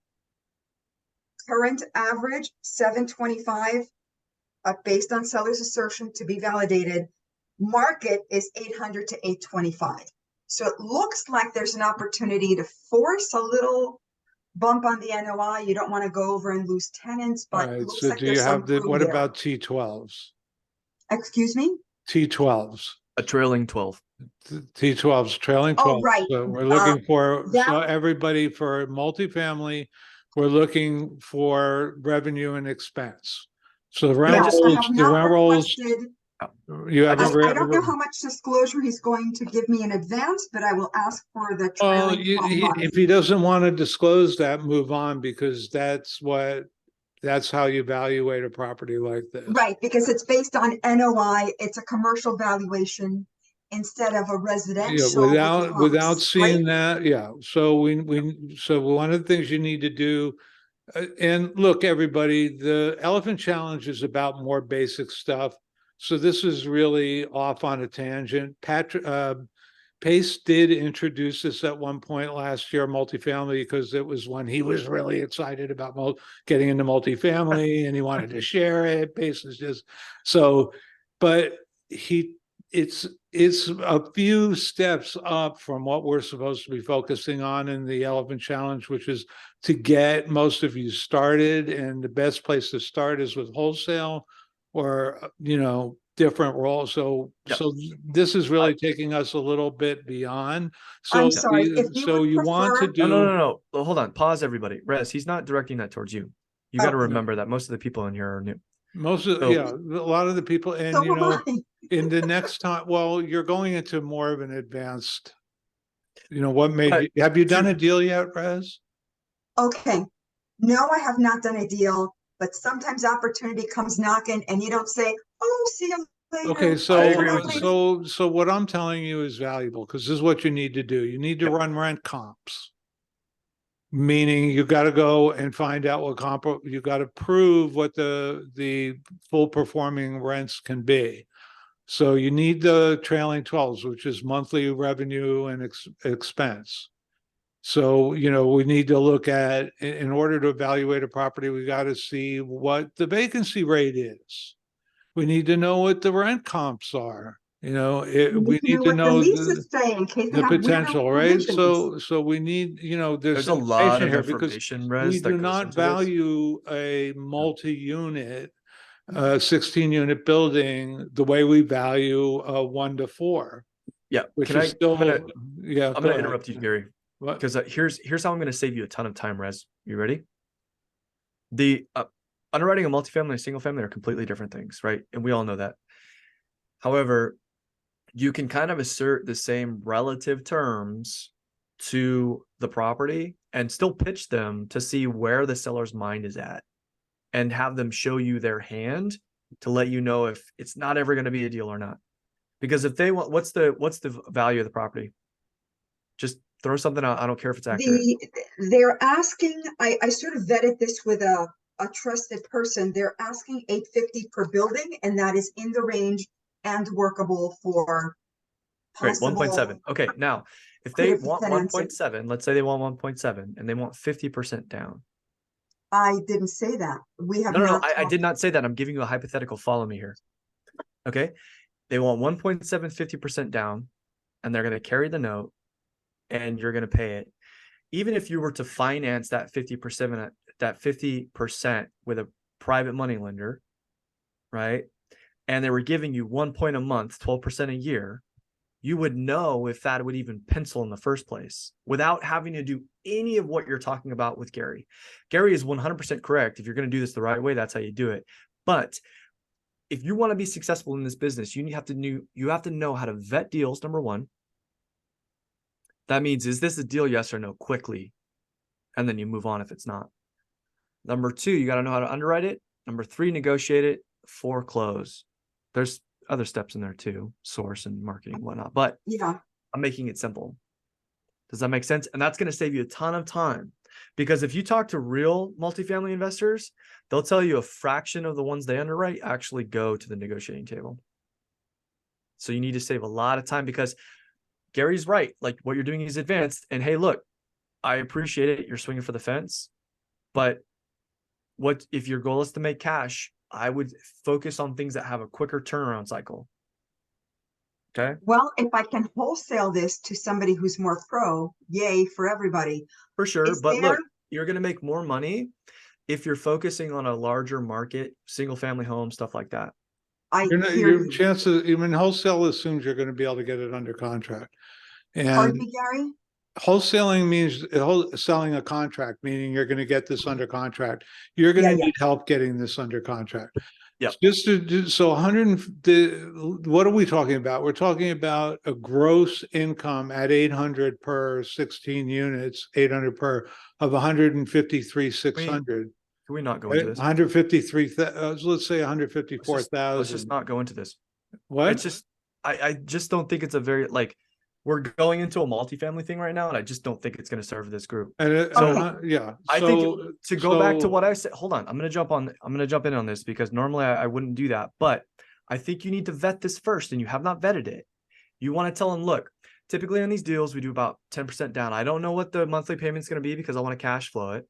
current average 725, based on seller's assertion to be validated. Market is 800 to 825. So it looks like there's an opportunity to force a little bump on the NOI. You don't want to go over and lose tenants, All but it right, looks so like do you there's some have the, room what there. about T12s? Excuse me? T12s, A trailing 12. T12s, trailing Oh, 12. right. So we're looking for, that- so everybody for multifamily, we're looking for revenue and expense. So the rent Yes, I rolls, have the not rent rolls, requested. you haven't. I don't know how much disclosure he's going to give me in advance, but I will ask for the Well, trailing 12 months. if he doesn't want to disclose that, move on, because that's how you evaluate a property like this. Right, because it's based on NOI, it's a commercial valuation instead of a Yeah, residential. without seeing that, yeah. So so one of the things you need to do, and look, everybody, the Elephant Challenge is about more basic stuff. So this is really off on a tangent. Pace did introduce this at one point last year, multifamily, because it was when he was really excited about getting into multifamily and he wanted to share it. Pace is just so, but it's a few steps up from what we're supposed to be focusing on in the Elephant Challenge, which is to get most of you started. And the best place to start is with wholesale or, different roles. So, Yep. so this is really taking us a little bit beyond. So, I'm sorry, if you so would you want to prefer- No, no, do, no, no. Well, hold on. Pause, everybody. Rez, he's not directing that towards you. You got to Okay. remember that most of the people in here are new. most of, So- yeah, a lot of the people, and So am I. in the next time, well, you're going into more of an advanced, what made But you, have you done a deal yet, Rez? Okay, no, I have not done a deal, but sometimes opportunity comes knocking and you don't say, oh, see you later. Okay, I agree so, with you. so what I'm telling you is valuable, because this is what you need to do. You need to Yep. run rent comps. Meaning you got to go and find out what you got to prove what the full performing rents can be. So you need the trailing 12s, which is monthly revenue and expense. So, we need to look at, in order to evaluate a property, we got to see what the vacancy rate is. We need to know what the rent comps are. We need to what the know leases say in case they the have weirdo potential, right? provisions. So we need, there's there's a some lot information of here, because information, we Rez, that do goes not into this. value a multi-unit, 16-unit building the way we value a 1 to 4, Yeah. which Can is I? still, I'm gonna, yeah. I'm go gonna ahead. interrupt you, Gary, What? because here's how I'm gonna save you a ton of time, Rez. You ready? The underwriting a multifamily and single family are completely different things, right? And we all know that. However, you can kind of assert the same relative terms to the property and still pitch them to see where the seller's mind is at and have them show you their hand to let you know if it's not ever going to be a deal or not. Because if they want, what's the value of the property? Just throw something out. I don't care if it's accurate. They're asking, I sort of vetted this with a trusted person. They're asking 850 per building, and that is in the range and workable for Great, possible 1.7. Okay, now if they creative want financing. 1.7, let's say they want 1.7 and they want 50% down. I didn't say that. We have No, not. I did not say that. I'm giving you a hypothetical. Follow me here. Okay. They want 1.7, 50% down, and they're going to carry the note, and you're going to pay it. Even if you were to finance that 50% with a private money lender, right? and they were giving you 1 point a month, 12% a year, you would know if that would even pencil in the first place without having to do any of what you're talking about with Gary. Gary is 100% correct. If you're going to do this the right way, that's how you do it. But if you want to be successful in this business, you have to know how to vet deals, number one. That means, is this a deal, yes or no, quickly? And then you move on if it's not. Number two, you got to know how to underwrite it. Number three, negotiate it. 4, close. There's other steps in there too, source and marketing and whatnot, but Yeah, I'm making it simple. Does that make sense? And that's going to save you a ton of time, because if you talk to real multifamily investors, they'll tell you a fraction of the ones they underwrite actually go to the negotiating table. So you need to save a lot of time, because Gary's right. Like, what you're doing is advanced. And hey, look, I appreciate it. You're swinging for the fence, but what if your goal is to make cash? I would focus on things that have a quicker turnaround cycle. Okay. well, if I can wholesale this to somebody who's more pro, yay for everybody. For sure. Is But look, there- you're going to make more money if you're focusing on a larger market, single family home, stuff like that. I You're not, hear your you. chances, even wholesale assumes you're gonna be able to get it under contract. Pardon And me, Gary? wholesaling means selling a contract, meaning you're gonna get this under contract. You're Yeah, gonna yeah. need help getting this under contract. Yep. Just to do, so 100, what are we talking about? We're talking about a gross income at 800 per 16 units, 800 per of 153,600. Can we not go into Right? this? 153, let's say Let's just 154,000. not go into this. What? It's just, I just don't think it's a very, like, we're going into a multifamily thing right now, and I just don't think it's going to serve this group. And So, yeah, I think so to go back to so- what I said, hold on, I'm going to jump in on this, because normally I wouldn't do that, but I think you need to vet this first, and you have not vetted it. You want to tell them, look, typically on these deals, we do about 10% down. I don't know what the monthly payment is going to be, because I want to cash flow it.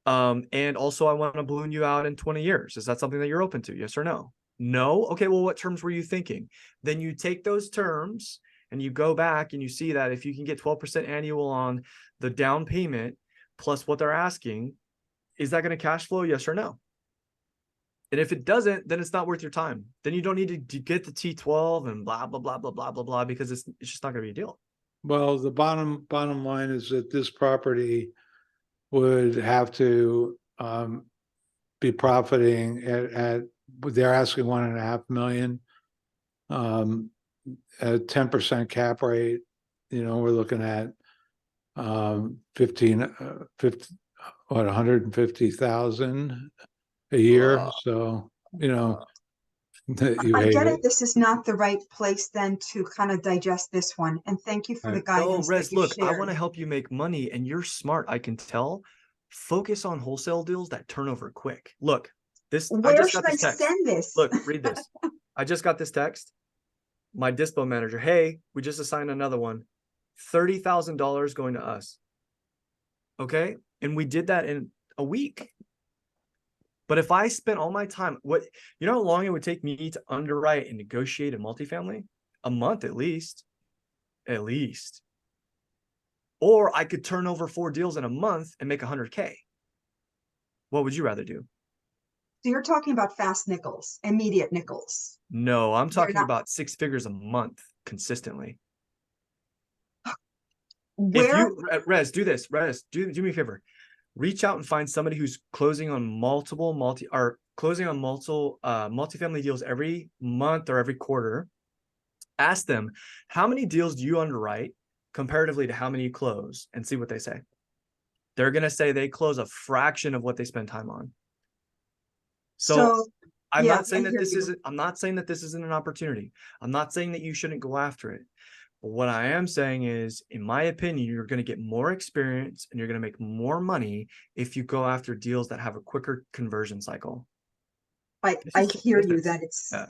And also I want to balloon you out in 20 years. Is that something that you're open to? Yes or no? No. Okay. Well, what terms were you thinking? Then you take those terms and you go back and you see that if you can get 12% annual on the down payment plus what they're asking, is that going to cash flow? Yes or no? And if it doesn't, then it's not worth your time. Then you don't need to get the T12 and blah, blah, blah, blah, blah, blah, blah, because it's just not going to be a deal. well, the bottom line is that this property would have to be profiting at they're asking 1.5 million. At 10% cap rate, we're looking at 150,000 a year. Wow. So, I get it. This is not the right place then to kind of digest this one. And thank you for the Right. No, guidance that Rez, you look, I shared. want to help you make money, and you're smart. I can tell. Focus on wholesale deals that turn over quick. Look, I Where just should got I this text. send this? Look, read this. I just got this text. My dispo manager, hey, we just assigned another one. $30,000 going to us. Okay. And we did that in a week. But if I spent all my time, you know how long it would take me to underwrite and negotiate a multifamily? A month at least. At least. Or I could turn over 4 deals in a month and make 100K. What would you rather do? So you're talking about fast nickels, immediate nickels. No, I'm You're talking not- about 6 figures a month consistently. Where, If you, Rez, do this. Rez, do me a favor. Reach out and find somebody who's closing on multiple multifamily deals every month or every quarter. Ask them, how many deals do you underwrite comparatively to how many you close, and see what they say. They're going to say they close a fraction of what they spend time on. So I'm yeah, not saying I that hear you. I'm not saying that this isn't an opportunity. I'm not saying that you shouldn't go after it. But what I am saying is, in my opinion, you're going to get more experience and you're going to make more money if you go after deals that have a quicker conversion cycle. I This is hear the you difference. that it's Yeah.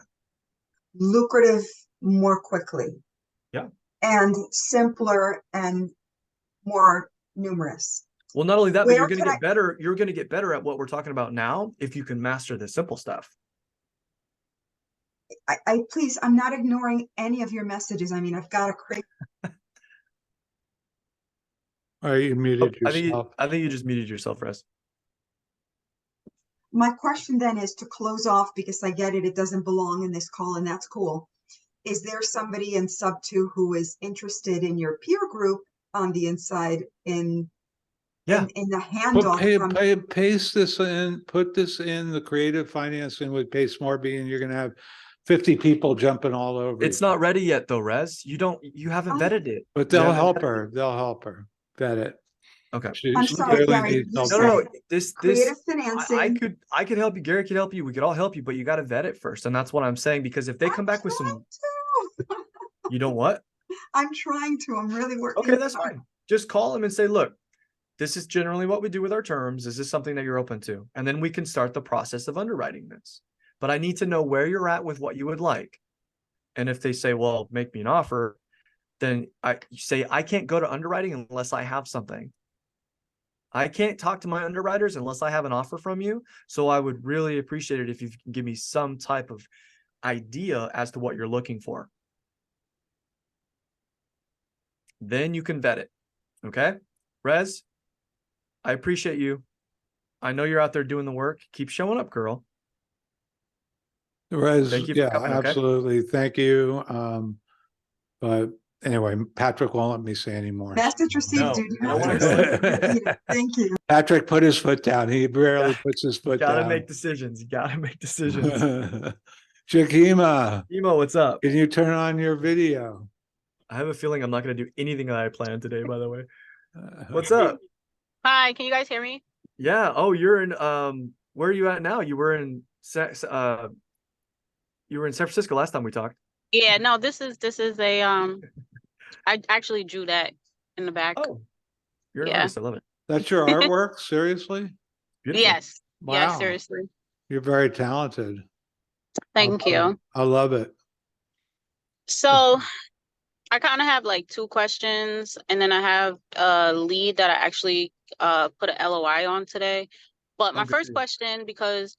lucrative more quickly. Yeah. And simpler and more numerous. Well, not only that, but Where you're going to can get better. You're going to get better at what we're talking about now if you can master the simple stuff. I please, I'm not ignoring any of your messages. I mean, I've got a crazy. All right, you muted I think yourself. I think you just muted yourself, Rez. My question then is to close off, because I get it, it doesn't belong in this call, and that's cool. Is there somebody in sub 2 who is interested in your peer group on the inside Yeah. in the handoff from? Paste this in, put this in the creative financing with Pace Morby, and you're gonna have 50 people jumping all over. It's you. not ready yet though, Rez. You haven't Oh. vetted it. But You they'll haven't help vetted her. They'll help her vet it. Okay. I'm She sorry, clearly Gary, needs you help. No, no, said no. This creative I financing. could help you. Gary could help you. We could all help you, but you got to vet it first. And that's what I'm saying, because if they come back with some, I'm trying to. you know what? I'm trying to. I'm really working. Okay, that's hard. fine. Just call them and say, look, this is generally what we do with our terms. Is this something that you're open to? And then we can start the process of underwriting this. But I need to know where you're at with what you would like. And if they say, well, make me an offer, then I say, I can't go to underwriting unless I have something. I can't talk to my underwriters unless I have an offer from you. So I would really appreciate it if you can give me some type of idea as to what you're looking for. Then you can vet it. Okay? Rez, I appreciate you. I know you're out there doing the work. Keep showing up, girl. Rez, Thank you for yeah, coming, okay? absolutely. Thank you. But anyway, Patrick won't let me say anymore. Message received, No, dude. You I have don't to wanna listen to repeat it. Thank you. Patrick put his foot down. He rarely Yeah. puts his You foot gotta down. make decisions. You gotta make decisions. Jakima, Emo, what's up? can you turn on your video? I have a feeling I'm not gonna do anything that I planned today, by the way. What's up? Hi, can you guys hear me? Yeah. Oh, you're in where are you at now? You were in San Francisco last time we talked. Yeah, no, this is a I actually drew that in the back. Oh, you're an Yeah. artist. I love it. That's your artwork? Seriously? Beautiful. Yes. Yeah, Wow. seriously. You're very talented. Thank I love you. it. I love it. So I kind of have like two questions, and then I have a lead that I actually put a LOI on today. But my Oh, good first for you. question, because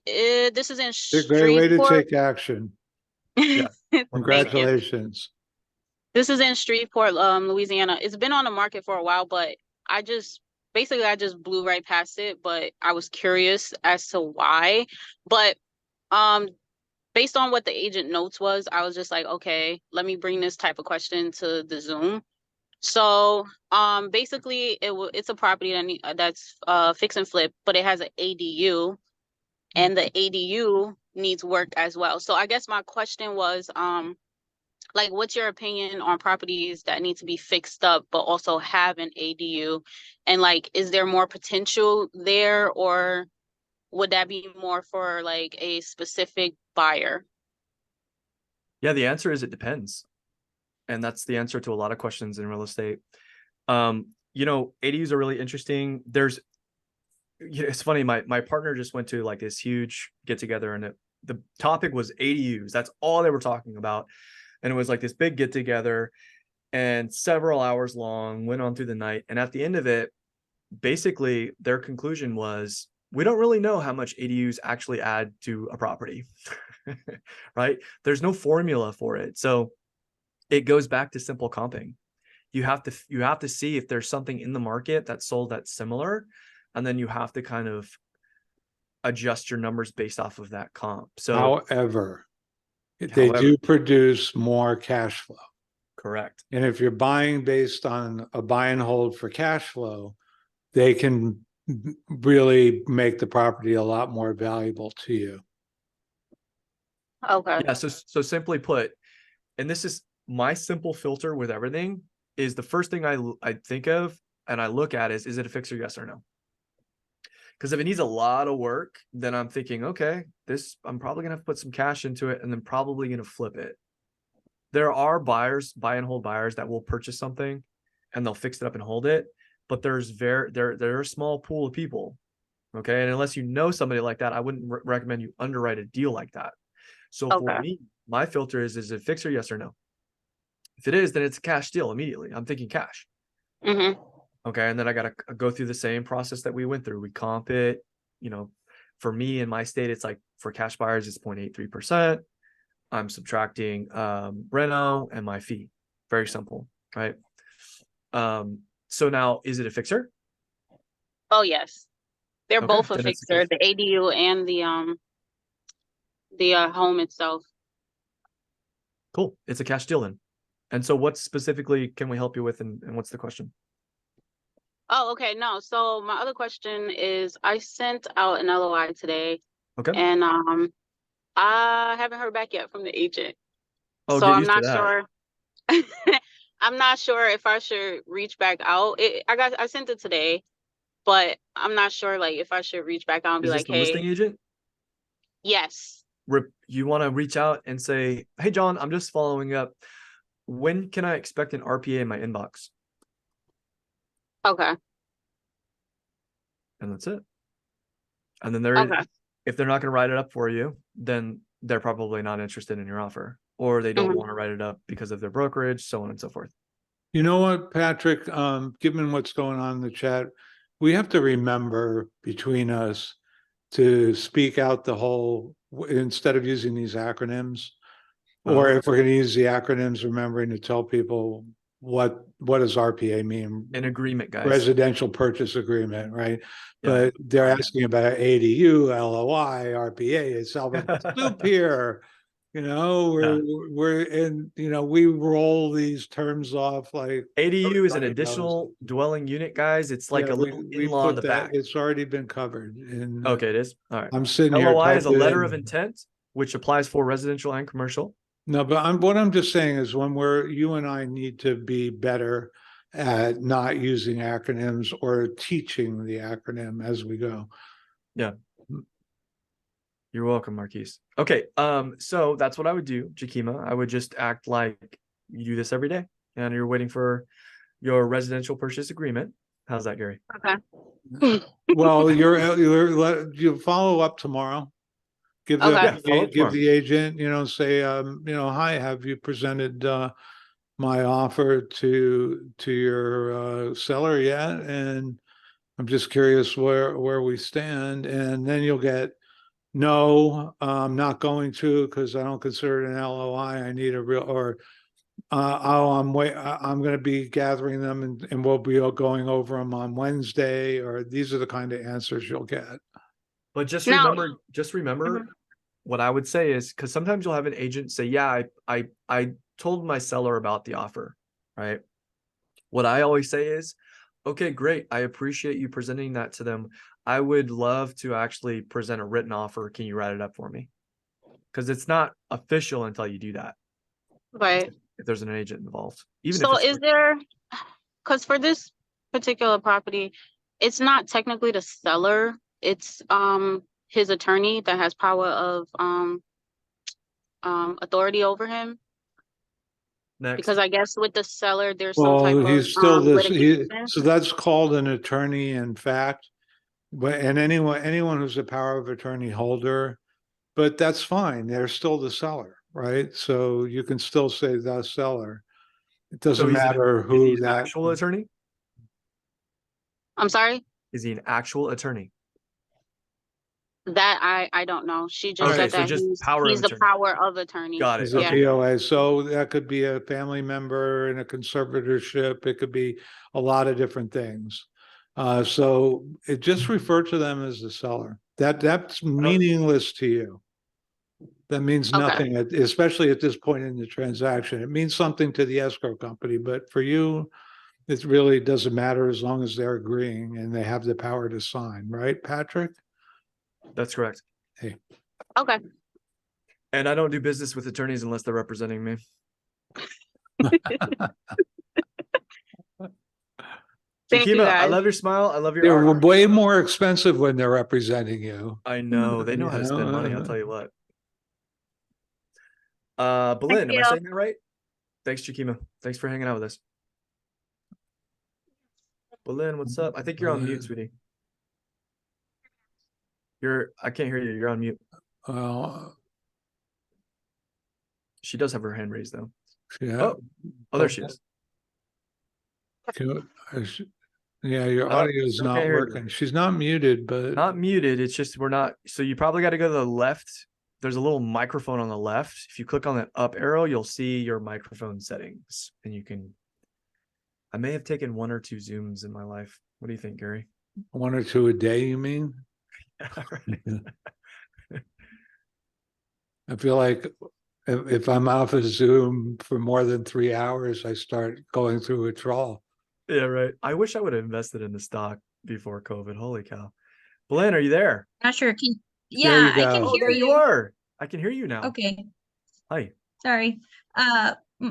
this is in It's a great way to Shreveport. take action. Yeah. 100%. Congratulations. This is in Shreveport, Louisiana. It's been on the market for a while, but I just blew right past it. But I was curious as to why. But based on what the agent notes was, I was just like, okay, let me bring this type of question to the Zoom. So basically it's a property that's fix and flip, but it has an ADU, and the ADU needs work as well. So I guess my question was like, what's your opinion on properties that need to be fixed up but also have an ADU? And like, is there more potential there, or would that be more for like a specific buyer? Yeah, the answer is it depends. And that's the answer to a lot of questions in real estate. ADUs are really interesting. It's funny, my partner just went to like this huge get together, and the topic was ADUs. That's all they were talking about. And it was like this big get together and several hours long, went on through the night. And at the end of it, basically their conclusion was, we don't really know how much ADUs actually add to a property, right? There's no formula for it. So it goes back to simple comping. You have to see if there's something in the market that's sold that's similar, and then you have to kind of adjust your numbers based off of that comp. So However, they do produce more cash flow. correct. And if you're buying based on a buy and hold for cash flow, they can really make the property a lot more valuable to you. Okay. Yeah. So simply put, and this is my simple filter with everything, is the first thing I think of and I look at is it a fixer, yes or no? Because if it needs a lot of work, then I'm thinking, okay, I'm probably gonna have to put some cash into it and then probably gonna flip it. There are buyers, buy and hold buyers, that will purchase something and they'll fix it up and hold it. But there's there are a small pool of people. Okay. And unless you know somebody like that, I wouldn't recommend you underwrite a deal like that. So for me, my filter is it fixer, yes or no? If it is, then it's a cash deal immediately. I'm thinking cash. Mm-hmm. Okay. And then I got to go through the same process that we went through. We comp it, for me in my state, it's like for cash buyers, it's 0.83%. I'm subtracting reno and my fee. Very simple, right? So now, is it a fixer? Oh, yes. They're Okay, both a then it's a fixer, good- the ADU and the home itself. Cool. It's a cash deal then. And so what specifically can we help you with and what's the question? Oh, okay. No. So my other question is I sent out an LOI today Okay. and I haven't heard back yet from the agent. Oh, So get I'm used to not that. sure. I'm not sure if I should reach back out. I sent it today, but I'm not sure like if I should reach back out and be Is this like, the hey, listing agent? yes. You want to reach out and say, hey, John, I'm just following up. When can I expect an RPA in my inbox? Okay. And that's it. And then they're, Okay. if they're not going to write it up for you, then they're probably not interested in your offer, or they don't Mhm. want to write it up because of their brokerage, so on and so forth. You know what, Patrick, given what's going on in the chat, we have to remember between us to speak out the whole, instead of using these acronyms. Or Uh-huh. if we're gonna use the acronyms, remembering to tell people what does RPA mean? An agreement, guys. Residential purchase agreement, right? Yeah. But they're Right. asking about ADU, LOI, RPA, it's all about soup here. You know, we're in, you know, we roll these terms off like. ADU is an everybody knows. additional dwelling unit, guys. It's like Yeah, a little we in-law on put the that, back. it's already been covered and. Okay, it is. All right. I'm sitting here. LOI is a letter of typing. intent, which applies for residential and commercial. No, but what I'm just saying is when you and I need to be better at not using acronyms or teaching the acronym as we go. You're welcome, Marquise. Okay, so that's what I would do, Jakima. I would just act like you do this every day and you're waiting for your residential purchase agreement. How's that, Gary? Okay. Well, you follow up tomorrow. Give Okay. the, Yeah, follow up give tomorrow. the agent, you know, say, hi, have you presented, my offer to your, seller yet? And I'm just curious where we stand. And then you'll get, no, I'm not going to, because I don't consider it an LOI. I need a real, or, I'm gonna be gathering them and we'll be going over them on Wednesday, or these are the kind of answers you'll get. But just Now- remember Mhm. what I would say is, because sometimes you'll have an agent say, yeah, I told my seller about the offer, right? What I always say is, okay, great. I appreciate you presenting that to them. I would love to actually present a written offer. Can you write it up for me? Because it's not official until you do that. Right. If there's an agent involved, even So if it's is there, because for this particular property, it's not technically the seller, it's his attorney that has power of authority over him. next. Because I guess with the seller, there's some type Well, of he's still this, litigation. so that's called an attorney in fact. But, and anyone who's a power of attorney holder, but that's fine, they're still the seller, right? So you can still say the seller. It doesn't he's matter is he who an that. actual attorney? I'm sorry, Is he an actual attorney? that I don't know. She just Okay, said so that just power of he's the attorney. power of attorney. Got it. Is a Yeah. POA, so that could be a family member in a conservatorship, it could be a lot of different things. So it just refer to them as the seller, that's meaningless to you. That means Okay. nothing, especially at this point in the transaction, it means something to the escrow company, but for you, it really doesn't matter as long as they're agreeing and they have the power to sign, right, Patrick? That's correct. Okay. And I don't do business with attorneys unless they're representing me. Thank you, Jakima, I guys. love your smile. I love your They're art. way more expensive when they're representing you. I know they know how to spend money. I'll tell you what. Bolin, am I you. saying that right? Thanks, Jakima. Thanks for hanging out with us. Bolin, what's up? I think you're on mute, sweetie. I can't hear you. You're on mute. Well, She does have her hand raised though. yeah. Oh, there she is. Yeah, your Oh, audio is okay, not here we go. working. She's not muted, but Not muted. It's just we're not. So you probably got to go to the left. There's a little microphone on the left. If you click on that up arrow, you'll see your microphone settings, and you can. I may have taken 1 or 2 Zooms in my life. What do you think, Gary? 1 or 2 a day, you mean? I feel like if I'm off of Zoom for more than 3 hours, I start going through withdrawal. Yeah, right. I wish I would have invested in the stock before COVID. Holy cow. Blaine, are you there? Not sure. There Yeah, you I can go. Oh, hear there you you. are. I can hear you now. Okay, Hi. sorry.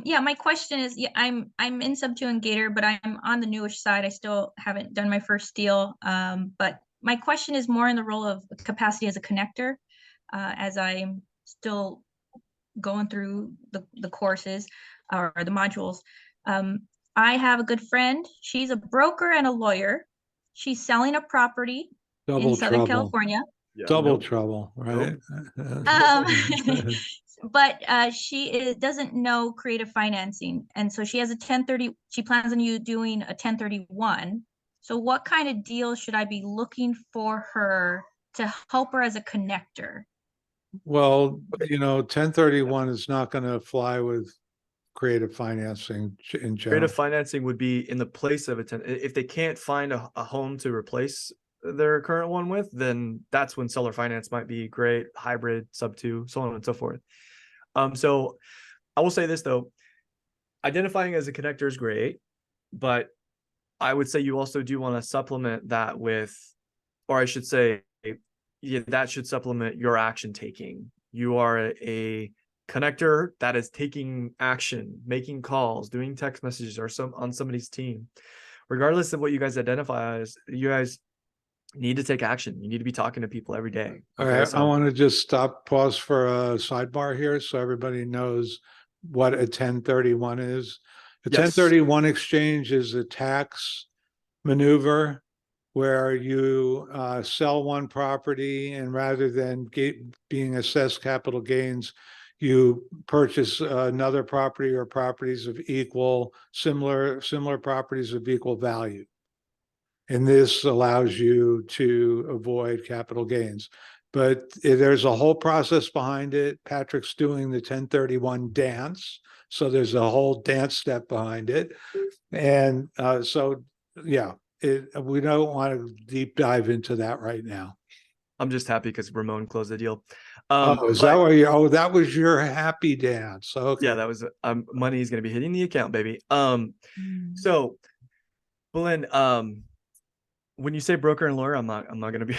Yeah, my question is, yeah, I'm in sub 2 and Gator, but I'm on the newish side. I still haven't done my first deal. But my question is more in the role of capacity as a connector, as I'm still going through the courses or the modules. I have a good friend. She's a broker and a lawyer. She's selling a property in Double Southern trouble. California. Yeah, Double nope. trouble, right? But doesn't know creative financing, and so she has a 1030. She plans on doing a 1031. So what kind of deal should I be looking for her to help her as a connector? Well, 1031 is not going to fly with creative financing in general. Creative financing would be in the place of if they can't find a home to replace their current one with, then that's when seller finance might be great, hybrid, sub 2, so on and so forth. So I will say this though, identifying as a connector is great, but I would say you also do want to supplement that with, or I should say, yeah, that should supplement your action taking. You are a connector that is taking action, making calls, doing text messages, or on somebody's team. Regardless of what you guys identify as, you guys need to take action. You need to be talking to people every day. All Okay, right, I want to just pause for a sidebar here so everybody knows what a 1031 is. A Yes. 1031 exchange is a tax maneuver where you sell one property, and rather than being assessed capital gains, you purchase another property or properties of similar properties of equal value. And this allows you to avoid capital gains. But there's a whole process behind it. Patrick's doing the 1031 dance. So there's a whole dance step behind it. And yeah, we don't want to deep dive into that right now. I'm just happy because Ramon closed the deal. Is that why that was your happy dance? Okay. Yeah, that was money is going to be hitting the account, baby. So Belen, when you say broker and lawyer, I'm going to be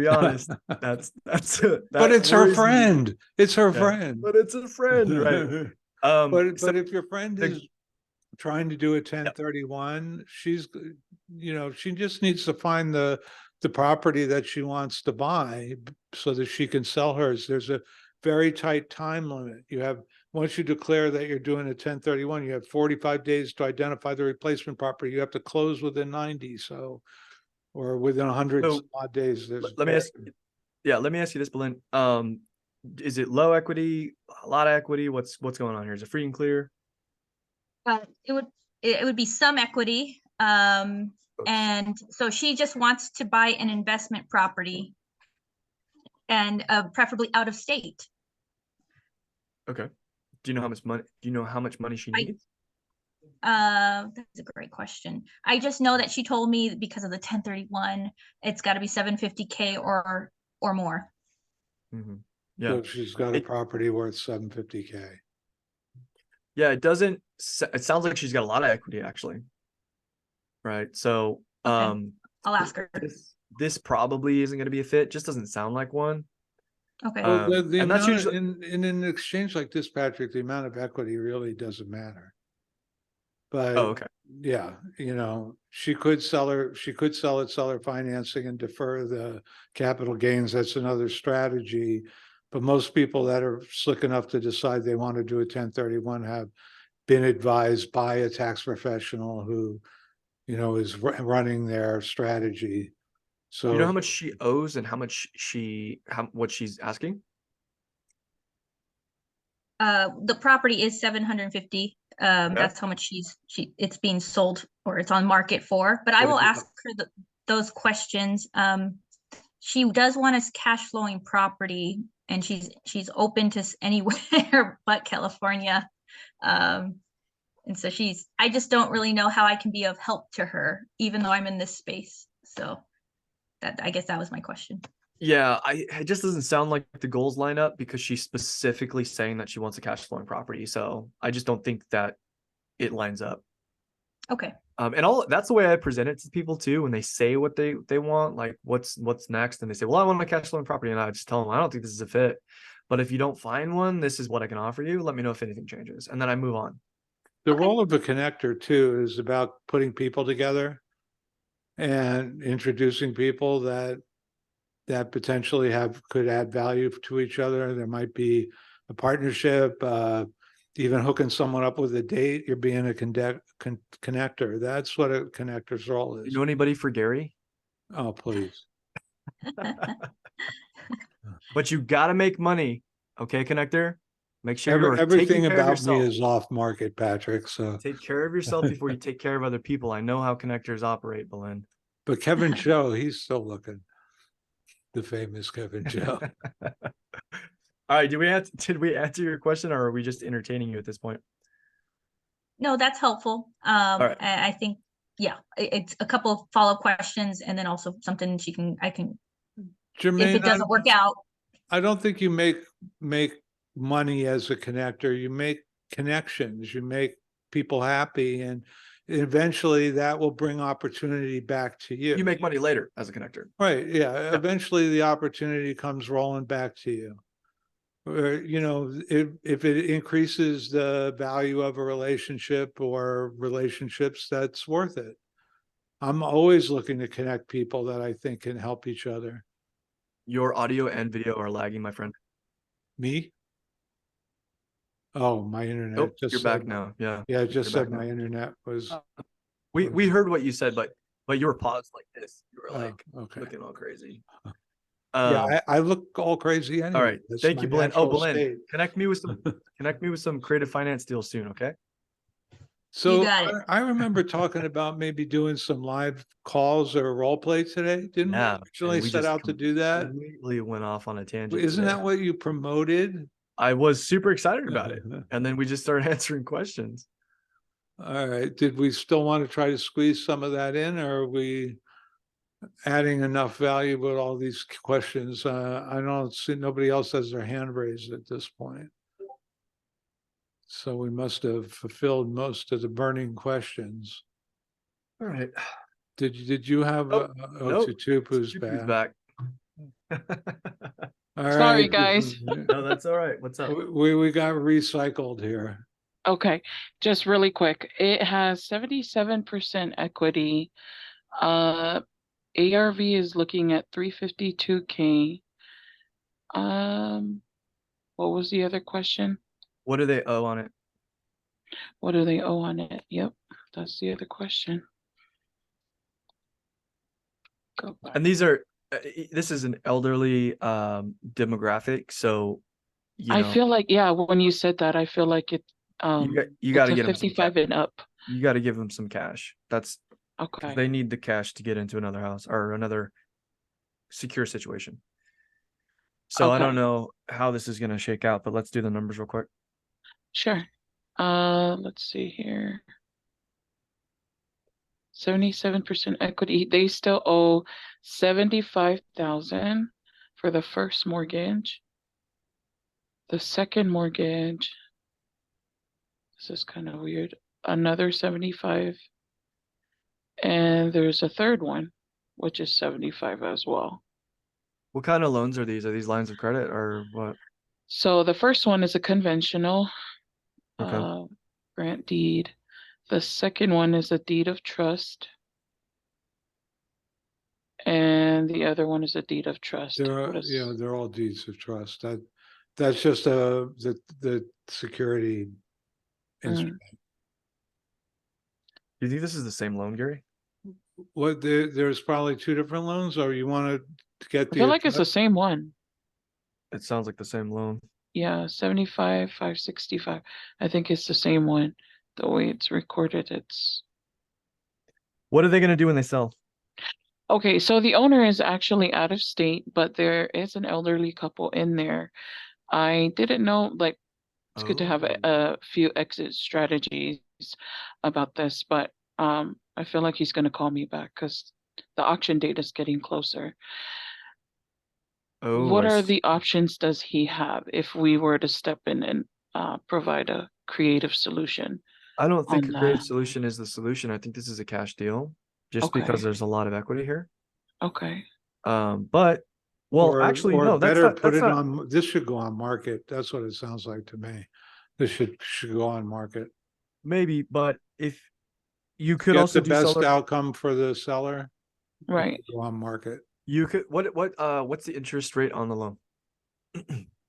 honest. But it's her friend. It's her friend. But it's a friend, right? But if your friend is trying to do a 1031, she just needs to find the property that she wants to buy so that she can sell hers. There's a very tight time limit. Once you declare that you're doing a 1031, you have 45 days to identify the replacement property. You have to close within 90. Or within 100 odd days. Let me ask you this, Belen. Is it low equity, a lot of equity? What's going on here? Is it free and clear? It would be some equity. And so she just wants to buy an investment property, and preferably out of state. Okay. Do you know how much money? Do you know how much money she needs? That's a great question. I just know that she told me because of the 1031, it's got to be 750K or more. Mm-hmm. Yeah. So she's got a property worth 750K. Yeah, it sounds like she's got a lot of equity actually. Right. So Okay. I'll ask her. This probably isn't going to be a fit. Just doesn't sound like one. Okay. And that's usually in an exchange like this, Patrick, the amount of equity really doesn't matter. But okay. Yeah, she could sell it, seller financing and defer the capital gains. That's another strategy. But most people that are slick enough to decide they want to do a 1031 have been advised by a tax professional who, is running their strategy. So you know how much she owes and how much what she's asking? The property is 750. That's how much it's being sold or it's on market for. But I will ask her those questions. She does want a cash flowing property, and she's open to anywhere but California. And so I just don't really know how I can be of help to her, even though I'm in this space. So I guess that was my question. Yeah, it just doesn't sound like the goals line up because she's specifically saying that she wants a cash flowing property. So I just don't think that it lines up. Okay. And all that's the way I present it to people too. When they say what they want, like what's next, and they say, "Well, I want a cash flowing property," and I just tell them, "I don't think this is a fit. But if you don't find one, this is what I can offer you. Let me know if anything changes," and then I move on. The Okay. role of a connector too is about putting people together and introducing people that potentially could add value to each other. There might be a partnership, even hooking someone up with a date. You're being a connector. That's what a connector's role You is. know anybody for Gary? Oh, please. But you got to make money, okay, connector. Make sure you're Everything taking care of about me yourself. is off market, Patrick. So, Take care of yourself before you take care of other people. I know how connectors operate, Belen. but Kevin Joe, he's still looking. The famous Kevin Joe. All right, did we answer your question, or are we just entertaining you at this point? No, that's helpful. right. I think, yeah, it's a couple of follow-up questions and then also something I can, if Jermaine, it doesn't work out. I don't think you make money as a connector. You make connections. You make people happy, and eventually that will bring opportunity back to you. You make money later as a connector. Right. Yeah. Eventually the opportunity comes rolling back to you. Or, you know, if it increases the value of a relationship or relationships, that's worth it. I'm always looking to connect people that I think can help each other. Your audio and video are lagging, my friend. Me? Oh, my internet. Nope, just you're said- back now. Yeah. Yeah, it just You're said back my now. internet was. We heard what you said, but you were paused like this. You were Oh, like okay. looking all crazy. Yeah, I look all crazy anyway. All right. That's Thank my you, Belen. Oh, natural Belen, state. connect me with some creative finance deals soon, okay? So got it. I remember talking about maybe doing some live calls or role play today. Didn't we Yeah. originally we set just out to do that? completely went off on a tangent. Isn't today. that what you promoted? I was super excited about it. And then we just started answering questions. All right. Did we still want to try to squeeze some of that in, or are we adding enough value with all these questions? I don't see, nobody else has their hand raised at this point. So we must have fulfilled most of the burning questions. All right. Did you have Nope. Tutupu's Tutupu's back? All Sorry, right. guys. No, that's all right. What's up? We got recycled here. Okay, just really quick. It has 77% equity. ARV is looking at 352K. What was the other question? What do they owe on it? What do they owe on it? Yep, that's the other question. Go back. And these are this is an elderly demographic, so I feel like, yeah, when you said that, I feel like it you got to it's a get them some 55 and up. you got to give them some cash. That's Okay. they need the cash to get into another house or another secure situation. So I Okay. don't know how this is going to shake out, but let's do the numbers real quick. Sure. Let's see here. 77% equity. They still owe 75,000 for the first mortgage. The second mortgage, this is kind of weird. Another 75. And there's a third one, which is 75 as well. What kind of loans are these? Are these lines of credit or what? So the first one is a conventional Okay. grant deed. The second one is a deed of trust. And the other one is a deed of trust. What is- Yeah, they're all deeds of trust. That's just the security instrument. Do you think this is the same loan, Gary? What there's probably two different loans, or you want to get I the feel like it's the address? same one. It sounds like the same loan. Yeah, 75, 565. I think it's the same one. The way it's recorded, it's What are they going to do when they sell? okay. So the owner is actually out of state, but there is an elderly couple in there. I didn't know, like, it's good to have a few exit strategies about this, but I feel like he's gonna call me back because the auction date is getting closer. Oh, What I are s- the options does he have if we were to step in and provide a creative solution? I don't think on a creative that? solution is the solution. I think this is a cash deal, just Okay. because there's a lot of equity here. Okay. But well, actually, Or no, that's better not. put That's it not. on, this should go on market. That's what it sounds like to me. This should go on market. Maybe, but if you could Get also the do best seller, outcome for the seller. it Right. should Go on market. you could what's the interest rate on the loan?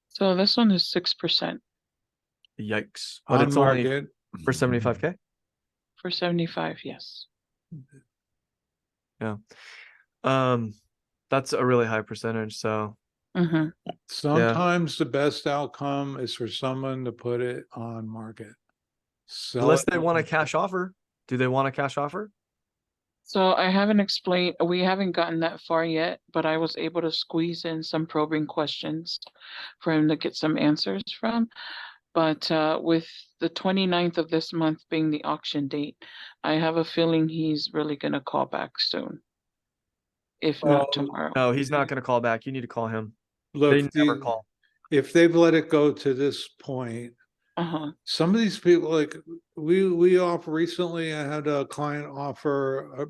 So this one is 6% Yikes! But On it's only market. for 75K. for 75. Yes. Yeah. That's a really high percentage. So Mm-hmm. Sometimes the best outcome is for someone to put it on market. Sell unless it they on want a market. cash offer, do they want a cash offer? So I haven't explained, we haven't gotten that far yet, but I was able to squeeze in some probing questions for him to get some answers from. But with the 29th of this month being the auction date, I have a feeling he's really gonna call back soon. If not tomorrow. No, he's not going to call back. You need to call him. Look, They never call. if they've let it go to this point, Uh-huh. some of these people, like we offer recently, I had a client offer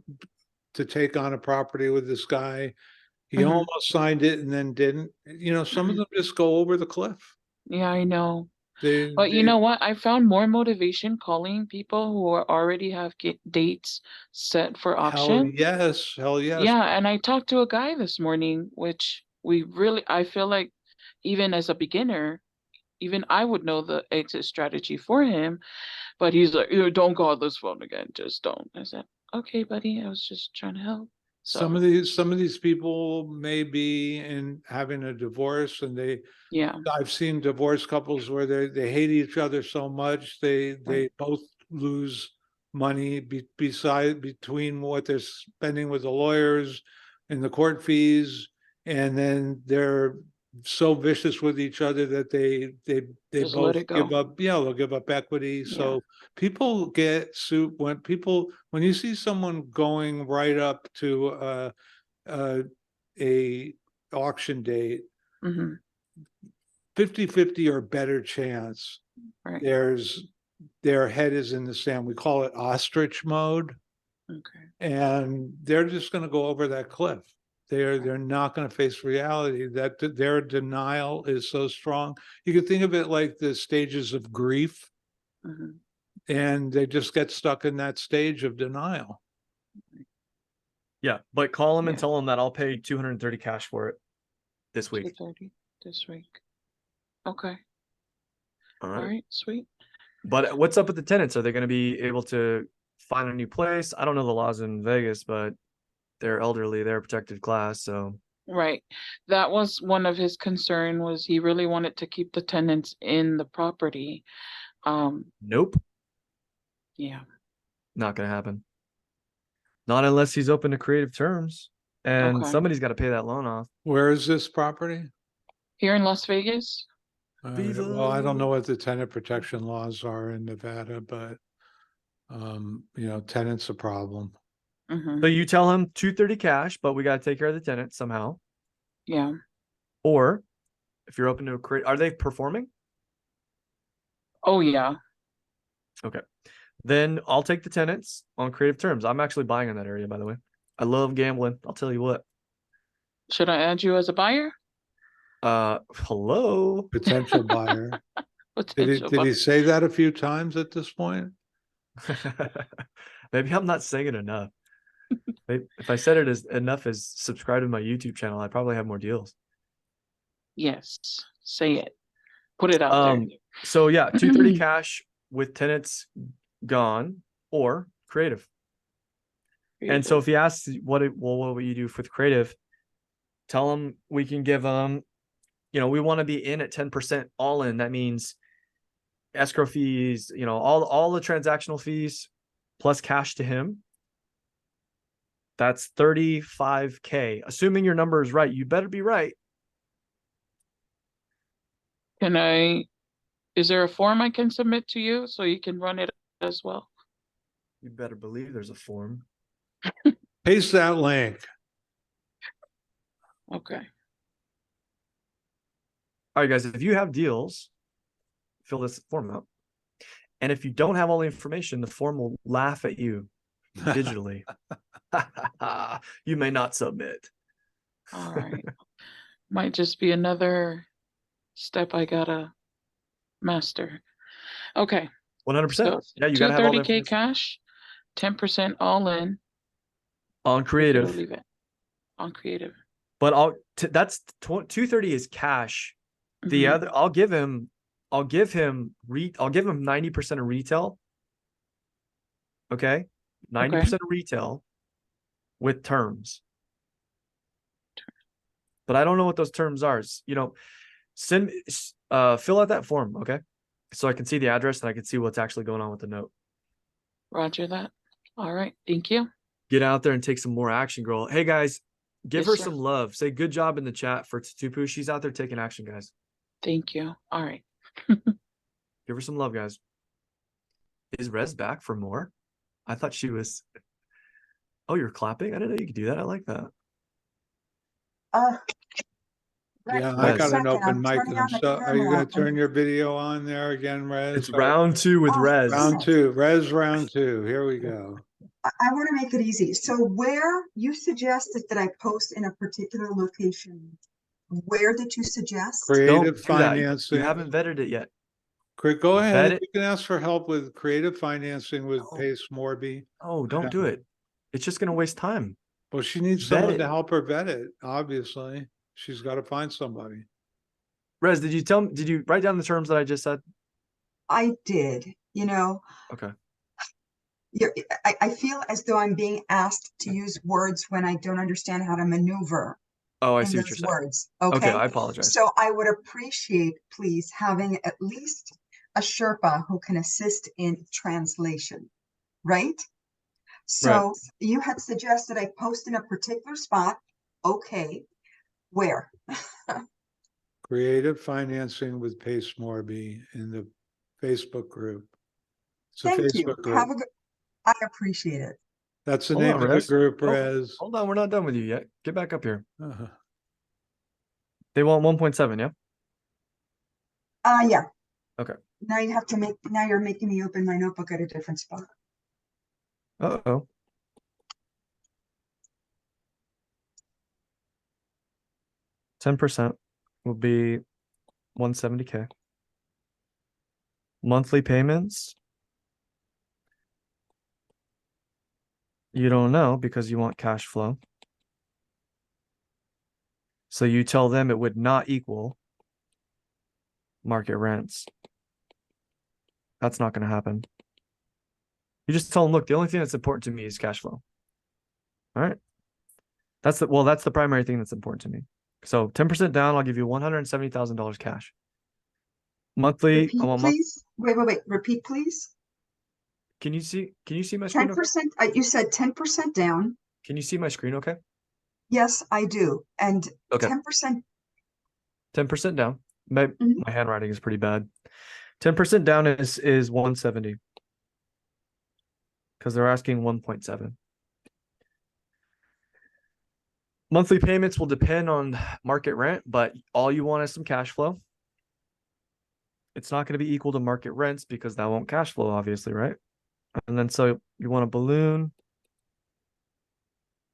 to take on a property with this guy. He Mhm. almost signed it and then didn't. Some of Mhm. them just go over the cliff. Yeah, I know. They, But you they- know what? I found more motivation calling people who already have dates set for hell auction. yes, hell yes. Yeah, and I talked to a guy this morning, which I feel like even as a beginner, even I would know the exit strategy for him, but he's like, don't call this phone again, just don't. I said, okay, buddy, I was just trying to help. Some of these people may be in having a divorce, and Yeah, I've seen divorced couples where they hate each other so much they Right. both lose money between what they're spending with the lawyers and the court fees, and then they're so vicious with each other that they Just both let it give go. up. Yeah, they'll give up equity. Yeah. So people get sued when you see someone going right up to a auction date, hmm 50-50 or better chance Right. their head is in the sand. We call it ostrich mode, Okay. and they're just going to go over that cliff. They're not going to face reality. That their denial is so strong. You can think of it like the stages of grief, hmm and they just get stuck in that stage of denial. Yeah, but call him and Yeah. tell him that I'll pay 230 cash for it this week. 2:30 this week. Okay. All All right. right. Sweet. But what's up with the tenants? Are they going to be able to find a new place? I don't know the laws in Vegas, but they're elderly, they're a protected class. So Right. That was one of his concern, was he really wanted to keep the tenants in the property. nope, Yeah. not going to happen. Not unless he's open to creative terms, and Okay. somebody's got to pay that loan off. Where is this property? Here in Las Vegas. Well, I don't know what the tenant protection laws are in Nevada, but tenant's a problem. hmm So you tell him 230 cash, but we got to take care of the tenant somehow. Yeah. Or if you're open to are they performing? Oh yeah. Okay. Then I'll take the tenants on creative terms. I'm actually buying in that area, by the way. I love gambling. I'll tell you what. Should I add you as a buyer? Hello. Potential buyer. Potential Did buyer. he say that a few times at this point? Maybe I'm not saying it enough. If I said it as enough as subscribe to my YouTube channel, I probably have more deals. Yes. Say it. Put it out there. So yeah, 230 cash with tenants gone or creative. And so if he asks what would you do with creative, tell him we can give them, we want to be in at 10% all in. That means escrow fees, all the transactional fees plus cash to him. That's 35K. Assuming your number is right, you better be right. Is there a form I can submit to you so you can run it as well? You better believe there's a form. Paste that link. Okay. All right, guys, if you have deals, fill this form out. And if you don't have all the information, the form will laugh at you digitally. You may not submit. All right. Might just be another step I gotta master. Okay. 100%. So Yeah, you gotta have all the 230K information. cash, 10% all in. On Take it or creative. leave it on creative. But that's 230 is cash. The Mhm. other, I'll give him 90% of retail. Okay. 90% of retail with terms. But I don't know what those terms are. You know, fill out that form, okay? So I can see the address and I can see what's actually going on with the note. Roger that. All right. Thank you. Get out there and take some more action, girl. Hey guys, give Yes, her sir. some love. Say good job in the chat for Tupu. She's out there taking action, guys. Thank you. All right. Give her some love, guys. Is Rez back for more? I thought she was. Oh, you're clapping? I didn't know you could do that. I like that. Right, Yeah, one I Rez. got an second, open I'm mic. turning on the So are you camera gonna turn and- your video on there again, Rez? It's round 2 with Oh, Rez. Round 2, Rez round 2. Here we go. I want to make it easy. So where you suggested that I post in a particular location, where did you suggest? Don't Creative do that. financing. You haven't vetted it yet. Go Vet ahead. it. You can ask for help with creative financing with Oh. Pace Morby. Oh, don't do it. It's just going to waste time. Well, she needs Vet someone to it. help her vet it, obviously. She's got to find somebody. Rez, did you write down the terms that I just said? I did, you know, Okay. I feel as though I'm being asked to use words when I don't understand how to maneuver Oh, I in see what you're those saying. words. Okay, Okay. I apologize. So I would appreciate, please, having at least a Sherpa who can assist in translation, right? So you had suggested I post in a particular spot. Okay. Where? Creative financing with Pace Morby in the Facebook group. It's a Thank you. Facebook Have group. a good, I appreciate it. That's the Hold name on, of the Rez. group, Oh, Rez. Hold on, we're not done with you yet. Get back up here. Uh-huh. They want 1.7, yeah? Yeah. Okay. Now you're making me open my notebook at a different spot. Uh-oh. %10 will be 170K. Monthly payments. You don't know because you want cash flow. So you tell them it would not equal market rents. That's not going to happen. You just tell them, look, the only thing that's important to me is cash flow. All right. That's the primary thing that's important to me. So 10% down, I'll give you $170,000 cash. Monthly, Repeat, I want please. Wait. Repeat, please. Can you see my screen? 10%. You said 10% down. Can you see my screen okay? Yes, I do. And Okay. 10%. 10% down. My handwriting is pretty bad. 10% down is 170. Because they're asking 1.7. Monthly payments will depend on market rent, but all you want is some cash flow. It's not going to be equal to market rents because that won't cash flow, obviously, right? And then so you want a balloon,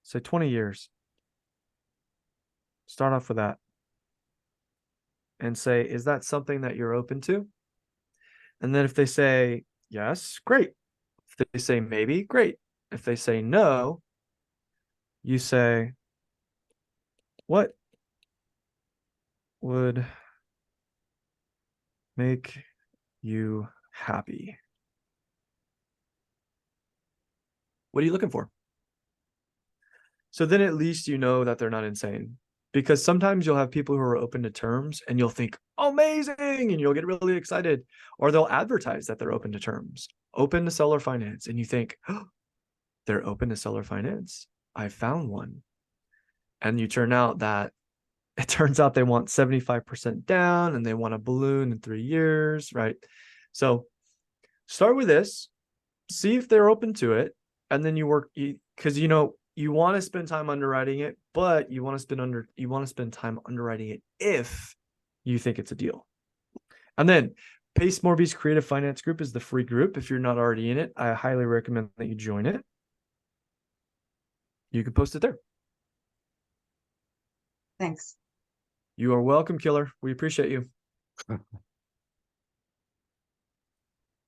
say 20 years. Start off with that. And say, is that something that you're open to? And then if they say yes, great. If they say maybe, great. If they say no, you say, what would make you happy? What are you looking for? So then at least you know that they're not insane. Because sometimes you'll have people who are open to terms and you'll think, amazing, and you'll get really excited. Or they'll advertise that they're open to terms, open to seller finance. And you think, oh, they're open to seller finance. I found one. And you turn out that it turns out they want 75% down and they want a balloon in 3 years, right? So start with this, see if they're open to it. And then you work, because you want to spend time underwriting it, but you want to spend time underwriting it if you think it's a deal. And then Pace Morby's Creative Finance Group is the free group. If you're not already in it, I highly recommend that you join it. You can post it there. Thanks. You are welcome, Killer. We appreciate you.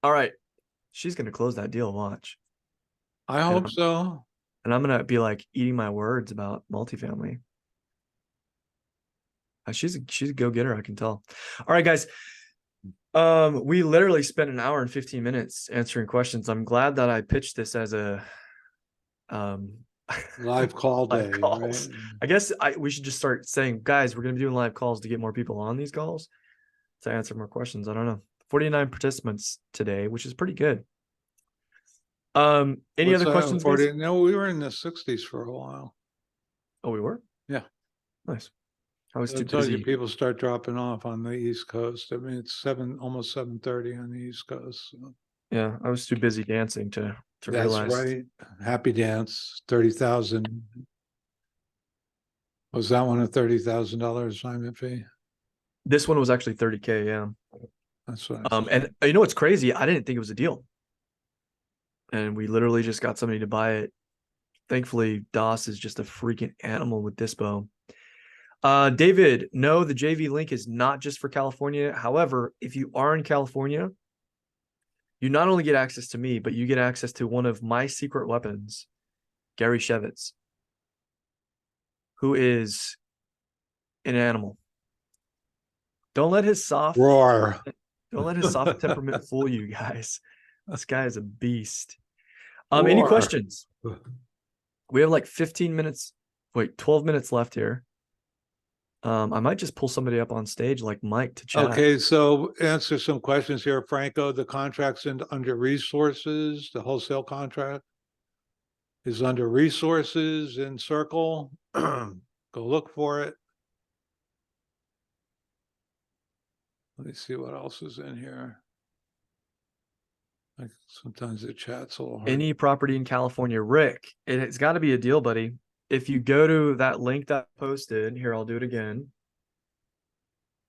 All right. She's going to close that deal. Watch. I hope so. And I'm going to be like eating my words about multifamily. She's a go-getter, I can tell. All right, guys. We literally spent an hour and 15 minutes answering questions. I'm glad that I pitched this as a Live call live day, calls. right? I guess we should just start saying, guys, we're going to be doing live calls to get more people on these calls to answer more questions. I don't know. 49 participants today, which is pretty good. Any What's other that, questions? 40? Guys? No, we were in the 60s for a while. Oh, we were? Yeah. Nice. I was too I told you busy. people start dropping off on the East Coast. I mean, it's almost 7:30 on the East Coast. So. Yeah, I was too busy dancing to That's realize. right. Happy Dance, 30,000. Was that one a $30,000 assignment fee? This one was actually 30K, yeah. That's what I And you know what's crazy? I didn't think it was a deal. And we literally just got somebody to buy it. Thankfully, DOS is just a freaking animal with Dispo. David, no, the JV link is not just for California. However, if you are in California, you not only get access to me, but you get access to one of my secret weapons, Gary Shevitz, who is an animal. Don't let his soft roar. Don't let his soft temperament fool you guys. This guy is a beast. Any Roar. questions? We have like 15 minutes, 12 minutes left here. I might just pull somebody up on stage like Mike to chat. Okay, so answer some questions here, Franco. The contract's under resources, the wholesale contract is under resources in Circle. Go look for it. Let me see what else is in here. Like sometimes the chat's a little hard. Any property in California, Rick, it's got to be a deal, buddy. If you go to that link that I posted here, I'll do it again.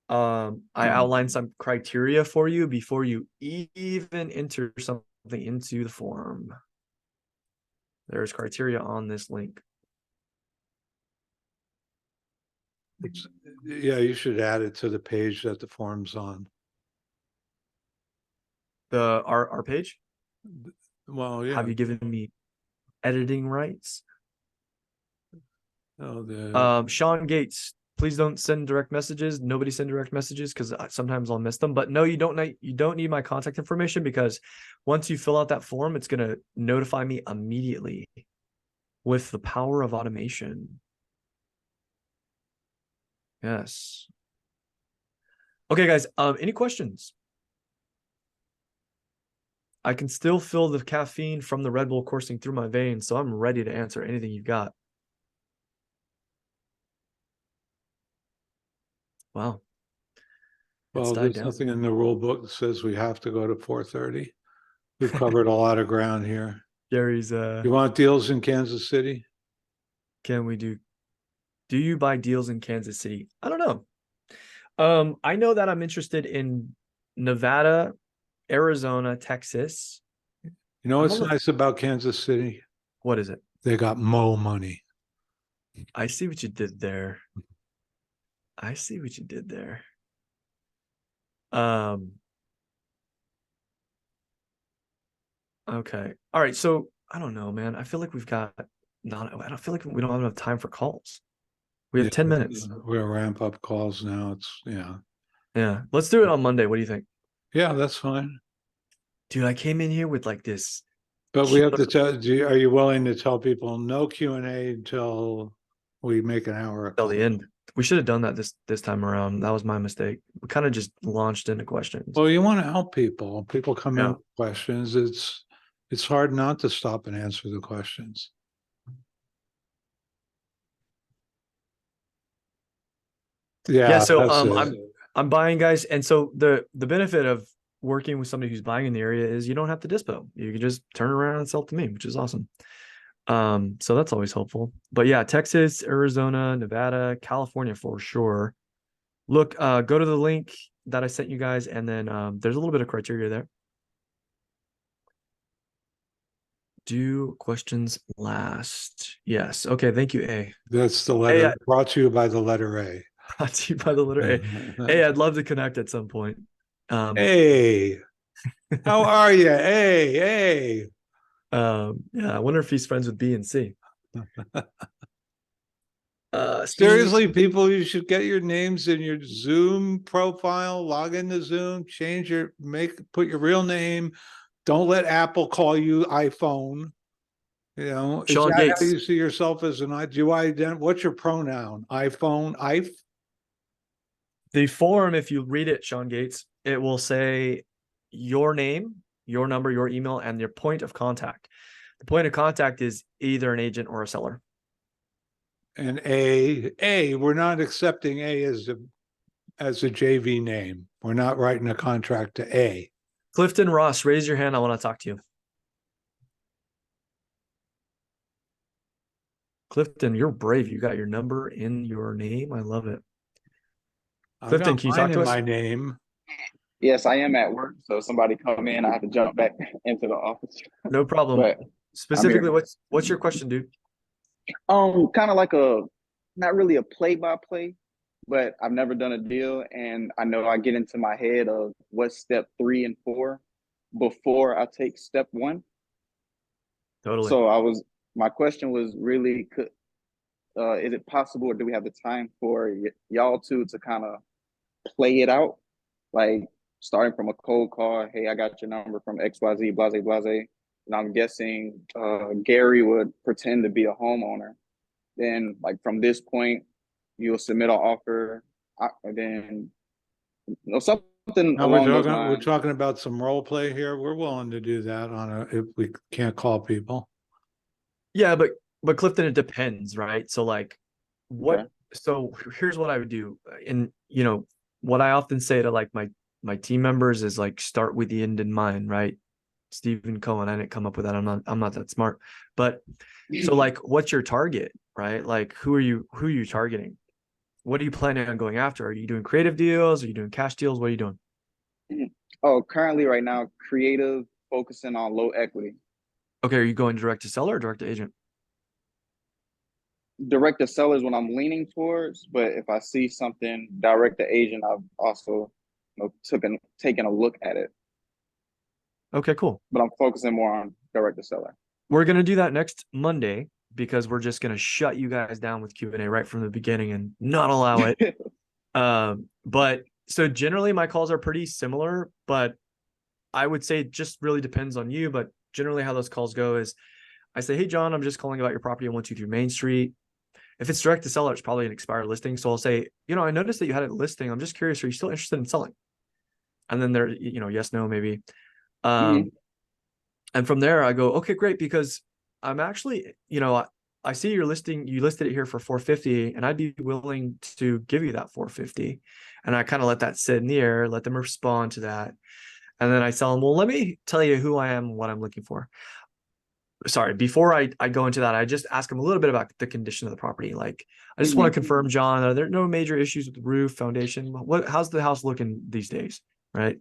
I outlined some criteria for you before you even enter something into the form. There's criteria on this link. Yeah, you should add it to the page that the form's on. Our page? Well, yeah. Have you given me editing rights? Oh, Sean Gates, please don't send direct messages. Nobody send direct messages because sometimes I'll miss them. But no, you don't need my contact information, because once you fill out that form, it's gonna notify me immediately with the power of automation. Yes. Okay, guys. Any questions? I can still feel the caffeine from the Red Bull coursing through my veins, so I'm ready to answer anything you've got. Wow. well, there's nothing in the rule book that says we have to go to 4:30. We've covered a lot of ground here. Gary's You want deals in Kansas City? can we do you buy deals in Kansas City? I don't know. I know that I'm interested in Nevada, Arizona, Texas. You know what's I'm on nice about Kansas City? What is it? They got Mo money. I see what you did there. I see what you did there. Okay. All right. So I don't know, man. I feel like I don't feel like we don't have enough time for calls. We have 10 minutes. We're gonna ramp up calls now. Yeah. Let's do it on Monday. What do you think? Yeah, that's fine. Dude, I came in here with like this. But we have to tell, are you willing to tell people no Q&A until we make an hour? Till the end. We should have done that this time around. That was my mistake. We kind of just launched into questions. Well, you want to help people. People come in Yeah. with questions. It's hard not to stop and answer the questions. Yeah, so that's it. I'm buying, guys, and so the benefit of working with somebody who's buying in the area is you don't have to dispo. You can just turn around and sell to me, which is awesome. So that's always helpful. But yeah, Texas, Arizona, Nevada, California for sure. Look, go to the link that I sent you guys, and then there's a little bit of criteria there. Do questions last? Yes. Okay, thank you, A. That's the Hey, letter, brought to you by the letter A. brought to you by the letter A. Hey, I'd love to connect at some point. Hey, how are you? Hey. Yeah, I wonder if he's friends with B and C. Seriously, people, you should get your names in your Zoom profile, log into Zoom, put your real name. Don't let Apple call you iPhone. You know, is Sean that Gates. how you see yourself as what's your pronoun? iPhone, iPhone? The form, if you read it, Sean Gates, it will say your name, your number, your email, and your point of contact. The point of contact is either an agent or a seller. And we're not accepting A as a JV name. We're not writing a contract to A. Clifton Ross, raise your hand. I want to talk to you. Clifton, you're brave. You got your number in your name. I love it. Clifton, can you talk to us? My name. Yes, I am at work. So if somebody come in, I have to jump back into the office. No problem. But specifically, what's your question, dude? kind of like not really a play-by-play, but I've never done a deal, and I know I get into my head of what's step 3 and 4 before I take step 1. Totally. So my question was really, is it possible, or do we have the time for y'all to kind of play it out, like starting from a cold call? Hey, I got your number from XYZ, blase, blase. And I'm guessing Gary would pretend to be a homeowner. Then, like, from this point, you'll submit an offer, and then something along those lines. We're talking about some role play here. We're willing to do that if we can't call people. Yeah, but Clifton, it depends, right? So like, what? Okay. So here's what I would do, and what I often say to like my team members is like, start with the end in mind, right? Stephen Cohen, I didn't come up with that. I'm not that smart, but so like, what's your target, right? Like, who are you targeting? What are you planning on going after? Are you doing creative deals? Are you doing cash deals? What are you doing? Oh, currently right now, creative, focusing on low equity. Okay, are you going direct to seller or direct to agent? Direct to seller is what I'm leaning towards, but if I see something direct to agent, I've also taken a look at it. Okay, cool. But I'm focusing more on direct to seller. We're gonna do that next Monday because we're just gonna shut you guys down with Q&A right from the beginning and not allow it. But so generally my calls are pretty similar, but I would say it just really depends on you. But generally how those calls go is I say, hey, John, I'm just calling about your property on 123 Main Street. If it's direct to seller, it's probably an expired listing. So I'll say, I noticed that you had a listing. I'm just curious, are you still interested in selling? And then they're, yes, no, maybe. And from there I go, okay, great. Because I'm actually, I see your listing, you listed it here for 450 and I'd be willing to give you that 450. And I kind of let that sit in the air, let them respond to that. And then I tell them, well, let me tell you who I am, what I'm looking for. Sorry, before I go into that, I just ask them a little bit about the condition of the property. Like, I just want to confirm, John, are there no major issues with the roof, foundation? How's the house looking these days? Right.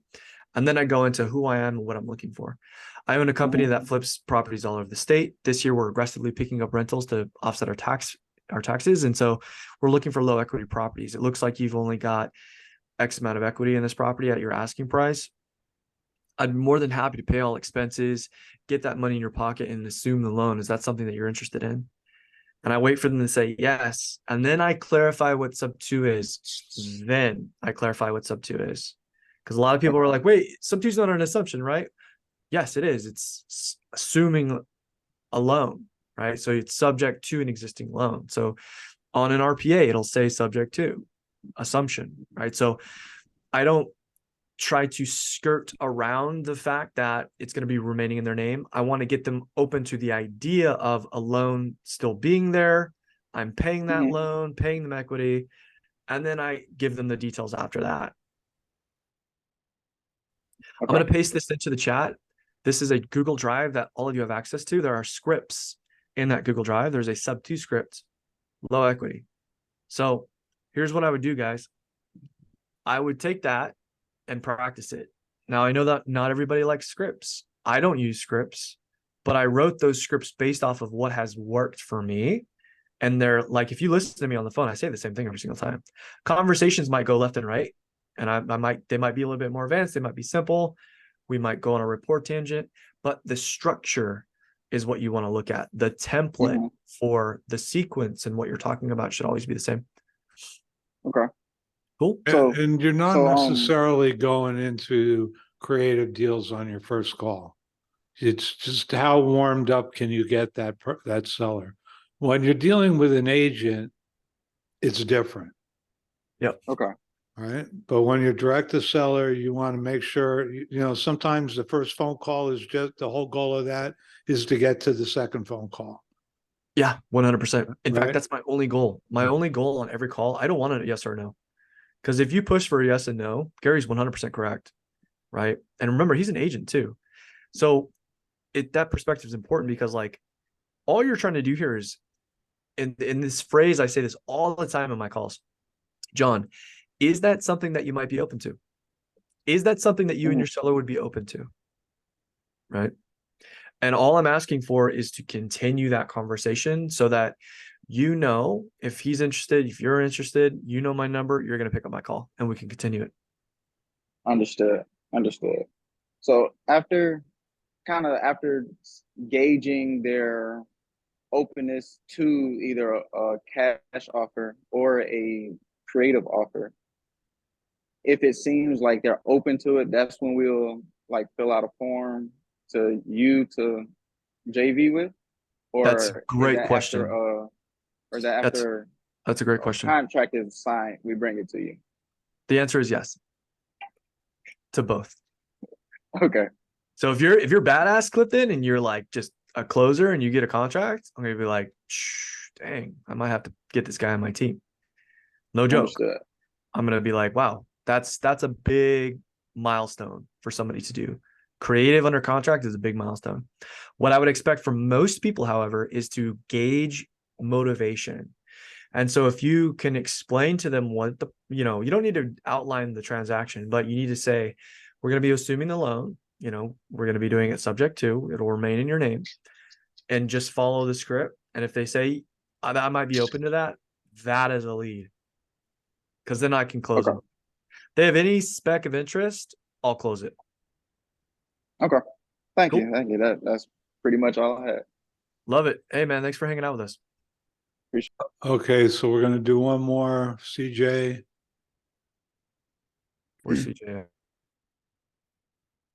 And then I go into who I am and what I'm looking for. I own a company that flips properties all over the state. This year, we're aggressively picking up rentals to offset our taxes. And so we're looking for low equity properties. It looks like you've only got X amount of equity in this property at your asking price. I'd be more than happy to pay all expenses, get that money in your pocket and assume the loan. Is that something that you're interested in? And I wait for them to say yes. And then I clarify what sub 2 is. Because a lot of people are like, wait, sub 2 is not an assumption, right? Yes, it is. It's assuming a loan, right? So it's subject to an existing loan. So on an RPA, it'll say subject to assumption, right? So I don't try to skirt around the fact that it's going to be remaining in their name. I want to get them open to the idea of a loan still being there. I'm paying that loan, paying them equity, and then I give them the details after that. Okay. I'm going to paste this into the chat. This is a Google Drive that all of you have access to. There are scripts in that Google Drive, there's a sub 2 script, low equity. So here's what I would do, guys. I would take that and practice it. Now, I know that not everybody likes scripts. I don't use scripts, but I wrote those scripts based off of what has worked for me. And they're like, if you listen to me on the phone, I say the same thing every single time. Conversations might go left and right. And they might be a little bit more advanced. They might be simple. We might go on a report tangent, but the structure is what you want to look at. The template for the sequence and what you're talking about should always be the same. Okay. Cool. So- And you're not so, necessarily going into creative deals on your first call. It's just how warmed up can you get that seller? When you're dealing with an agent, it's different. Okay. All right. But when you're direct to seller, you want to make sure, sometimes the first phone call is just the whole goal of that is to get to the second phone call. Yeah, 100%. In fact, Right. that's my only goal. My only goal on every call, I don't want a yes or no. Because if you push for a yes and no, Gary's 100% correct. Right. And remember, he's an agent too. So that perspective is important because like all you're trying to do here is in this phrase, I say this all the time in my calls. John, is that something that you might be open to? Is that something that you and your seller would be open to? Right. And all I'm asking for is to continue that conversation so that if he's interested, if you're interested, my number, you're going to pick up my call and we can continue it. Understood. So after gauging their openness to either a cash offer or a creative offer, if it seems like they're open to it, that's when we'll like fill out a form to JV with. Or That's a great question. Or is that after that's a great question. Contract is signed, we bring it to you? The answer is yes to both. Okay. So if you're badass, Clifton, and you're like just a closer and you get a contract, I'm gonna be like, dang, I might have to get this guy on my team. No joke. Understood. I'm gonna be like, wow, that's a big milestone for somebody to do. Creative under contract is a big milestone. What I would expect from most people, however, is to gauge motivation. And so if you can explain to them what you don't need to outline the transaction, but you need to say, we're going to be assuming the loan, we're going to be doing it subject to, it'll remain in your name, and just follow the script. And if they say, I might be open to that, that is a lead. Because then I can close them. If they have any speck of interest, I'll close it. Okay. Thank Cool. you. That's pretty much all I had. Love it. Hey, man, thanks for hanging out with us. Okay, so we're going to do one more, CJ. Where's CJ?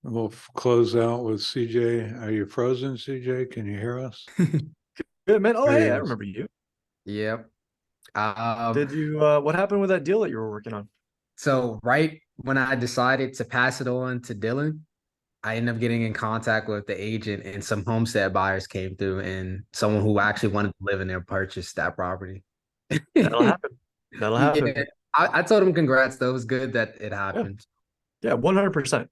We'll close out with CJ. Are you frozen, CJ? Can you hear us? Good, man. Oh, There he hey, I is. remember you. Yep. Did you, what happened with that deal that you were working on? So right when I decided to pass it on to Dylan, I ended up getting in contact with the agent, and some homestead buyers came through, and someone who actually wanted to live in there purchased that property. That'll happen. That'll happen. Yeah, I told him congrats, though. It was good that it happened. Yeah, 100%. Yeah.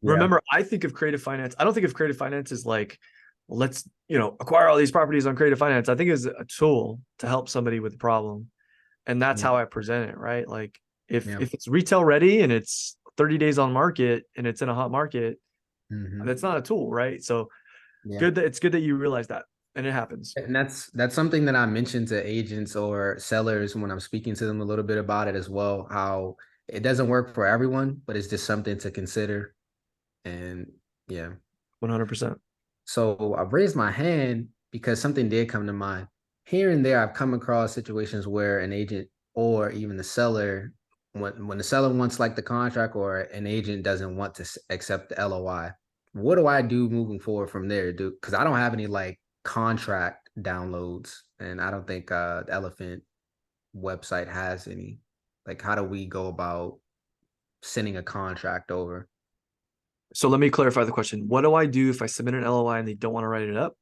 Remember, I think of creative finance. I don't think of creative finance as like, let's, acquire all these properties on creative finance. I think it's a tool to help somebody with a problem. And that's how I present it, right? Like if it's retail ready and it's 30 days on market and it's in a hot market, that's not a tool, right? So it's good that you realize that, and it happens. And that's something that I mentioned to agents or sellers when I'm speaking to them a little bit about it as well, how it doesn't work for everyone, but it's just something to consider. And 100%. So I've raised my hand because something did come to mind. Here and there, I've come across situations where an agent or even the seller, when the seller wants like the contract or an agent doesn't want to accept the LOI, what do I do moving forward from there? Because I don't have any like contract downloads, and I don't think the Elephant website has any. Like, how do we go about sending a contract over? So let me clarify the question. What do I do if I submit an LOI and they don't want to write it up?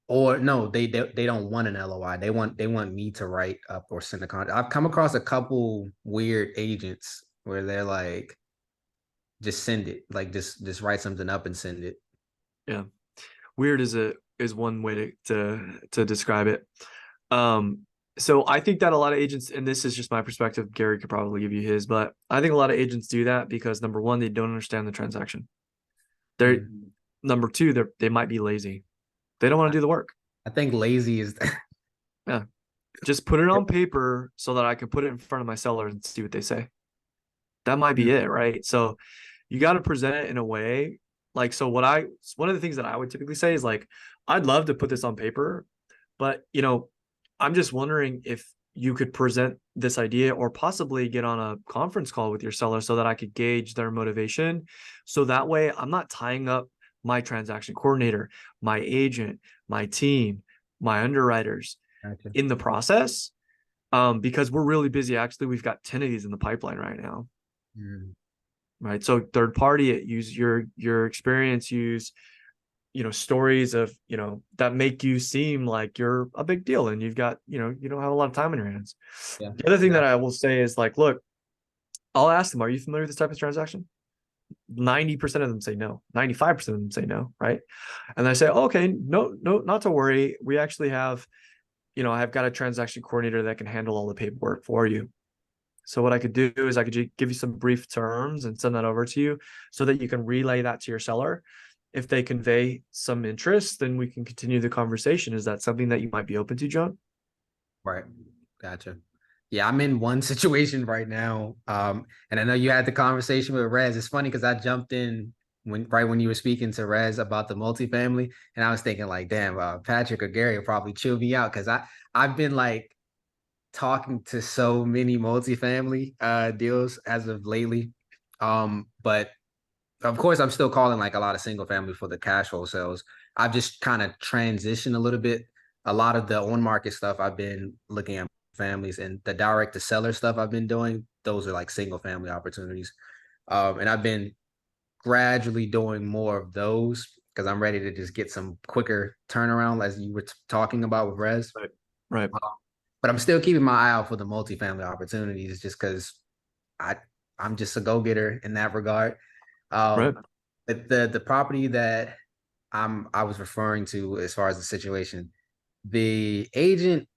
Or no, they don't want an LOI. They want me to write up or send a contract. I've come across a couple weird agents where they're like, just send it, like just write something up and send it. Yeah, weird is a is one way to describe it. So I think that a lot of agents, and this is just my perspective, Gary could probably give you his, but I think a lot of agents do that because number one, they don't understand the transaction. They're number two, they might be lazy. They don't want to do the work. I think lazy is Yeah. Just put it on paper so that I can put it in front of my seller and see what they say. That might be it, right? So you got to present it in a way like, so one of the things that I would typically say is like, I'd love to put this on paper, but I'm just wondering if you could present this idea or possibly get on a conference call with your seller so that I could gauge their motivation. So that way I'm not tying up my transaction coordinator, my agent, my team, my underwriters in the process. Because we're really busy. Actually, we've got 10 of these in the pipeline right now. Right. So third party, use your experience, use stories of that make you seem like you're a big deal and you've got you don't have a lot of time on your hands. The other thing that I will say is like, look, I'll ask them, are you familiar with this type of transaction? 90% of them say no. 95% of them say no, right? And I say, oh, okay, no, not to worry, we actually have I've got a transaction coordinator that can handle all the paperwork for you. So what I could do is I could give you some brief terms and send that over to you so that you can relay that to your seller. If they convey some interest, then we can continue the conversation. Is that something that you might be open to, John? Right. Gotcha. Yeah, I'm in one situation right now. And I know you had the conversation with Rez. It's funny because I jumped in when you were speaking to Rez about the multifamily, and I was thinking like, damn, Patrick or Gary will probably chill me out because I've been like talking to so many multifamily deals as of lately. But of course, I'm still calling like a lot of single family for the cash flow sales. I've just kind of transitioned a little bit. A lot of the on market stuff I've been looking at families, and the direct to seller stuff I've been doing, those are like single family opportunities. And I've been gradually doing more of those because I'm ready to just get some quicker turnaround, as you were talking about with Rez. Right. But I'm still keeping my eye out for the multifamily opportunities just because I'm just a go-getter in that regard. Right. But the property that I was referring to as far as the situation, the agent,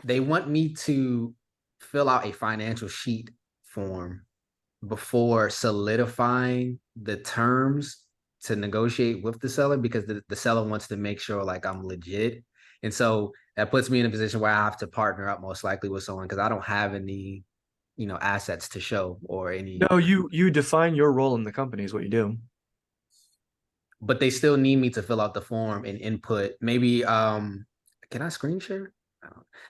they want me to fill out a financial sheet form before solidifying the terms to negotiate with the seller because the seller wants to make sure like I'm legit. And so that puts me in a position where I have to partner up most likely with someone because I don't have any, assets to show or any. No, you define your role in the company is what you do. But they still need me to fill out the form and input. Maybe can I screen share?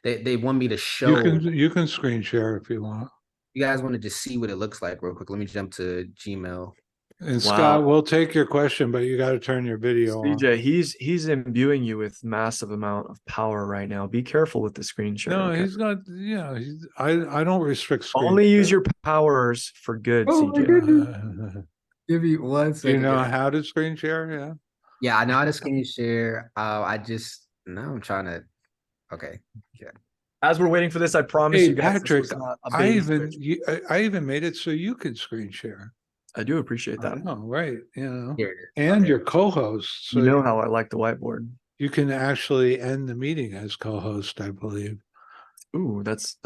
They want me to show. You can screen share if you want. You guys want to just see what it looks like real quick. Let me jump to Gmail. And Scott, we'll take your question, but you got to turn your video on. CJ, he's imbuing you with massive amount of power right now. Be careful with the screen share. No, okay? he's not. I don't restrict screen Only use share. your powers for good, Oh my CJ. goodness. Give me 1 second. You know how to screen share? Yeah. Yeah, I know how to screen share. Now I'm trying to. Okay. Yeah. As we're waiting for this, I promise Hey, you guys, Patrick, this was not a I bait even switch. I even made it so you could screen share. I do appreciate that. Oh, right. Here it is. And Okay. your co-host. So You know how I like the whiteboard. you can actually end the meeting as co-host, I believe. Ooh, that's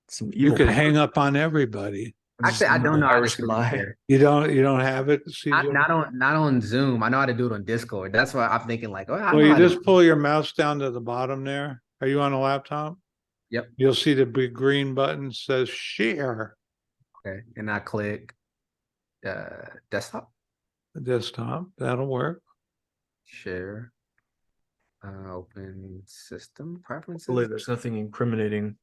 some evil. You could power. hang up on everybody. Actually, I don't know how to Irish screen lie. share. You don't have it, CJ? Not on Zoom. I know how to do it on Discord. That's why I'm thinking like, oh, I Well, know you how to just pull your mouse down to the bottom there. Are you on a laptop? Yep. You'll see the big green button says share. Okay, and I click desktop Desktop. That'll work. share. Open system preferences. Hopefully there's nothing incriminating.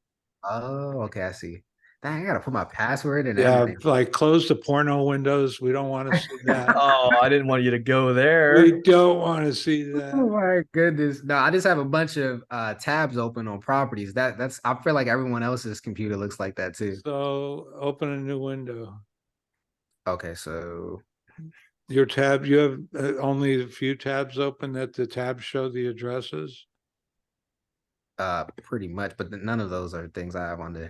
Oh, okay, I see. Dang, I gotta put my password and Yeah, everything. like close the porno windows. We don't want to see that. Oh, I didn't want you to go there. We don't want to see Oh that. my goodness. No, I just have a bunch of tabs open on properties. That's I feel like everyone else's computer looks like that too. So open a new window. Okay, so Your tab, you have only a few tabs open that the tabs show the addresses. pretty much, but none of those are things I have on the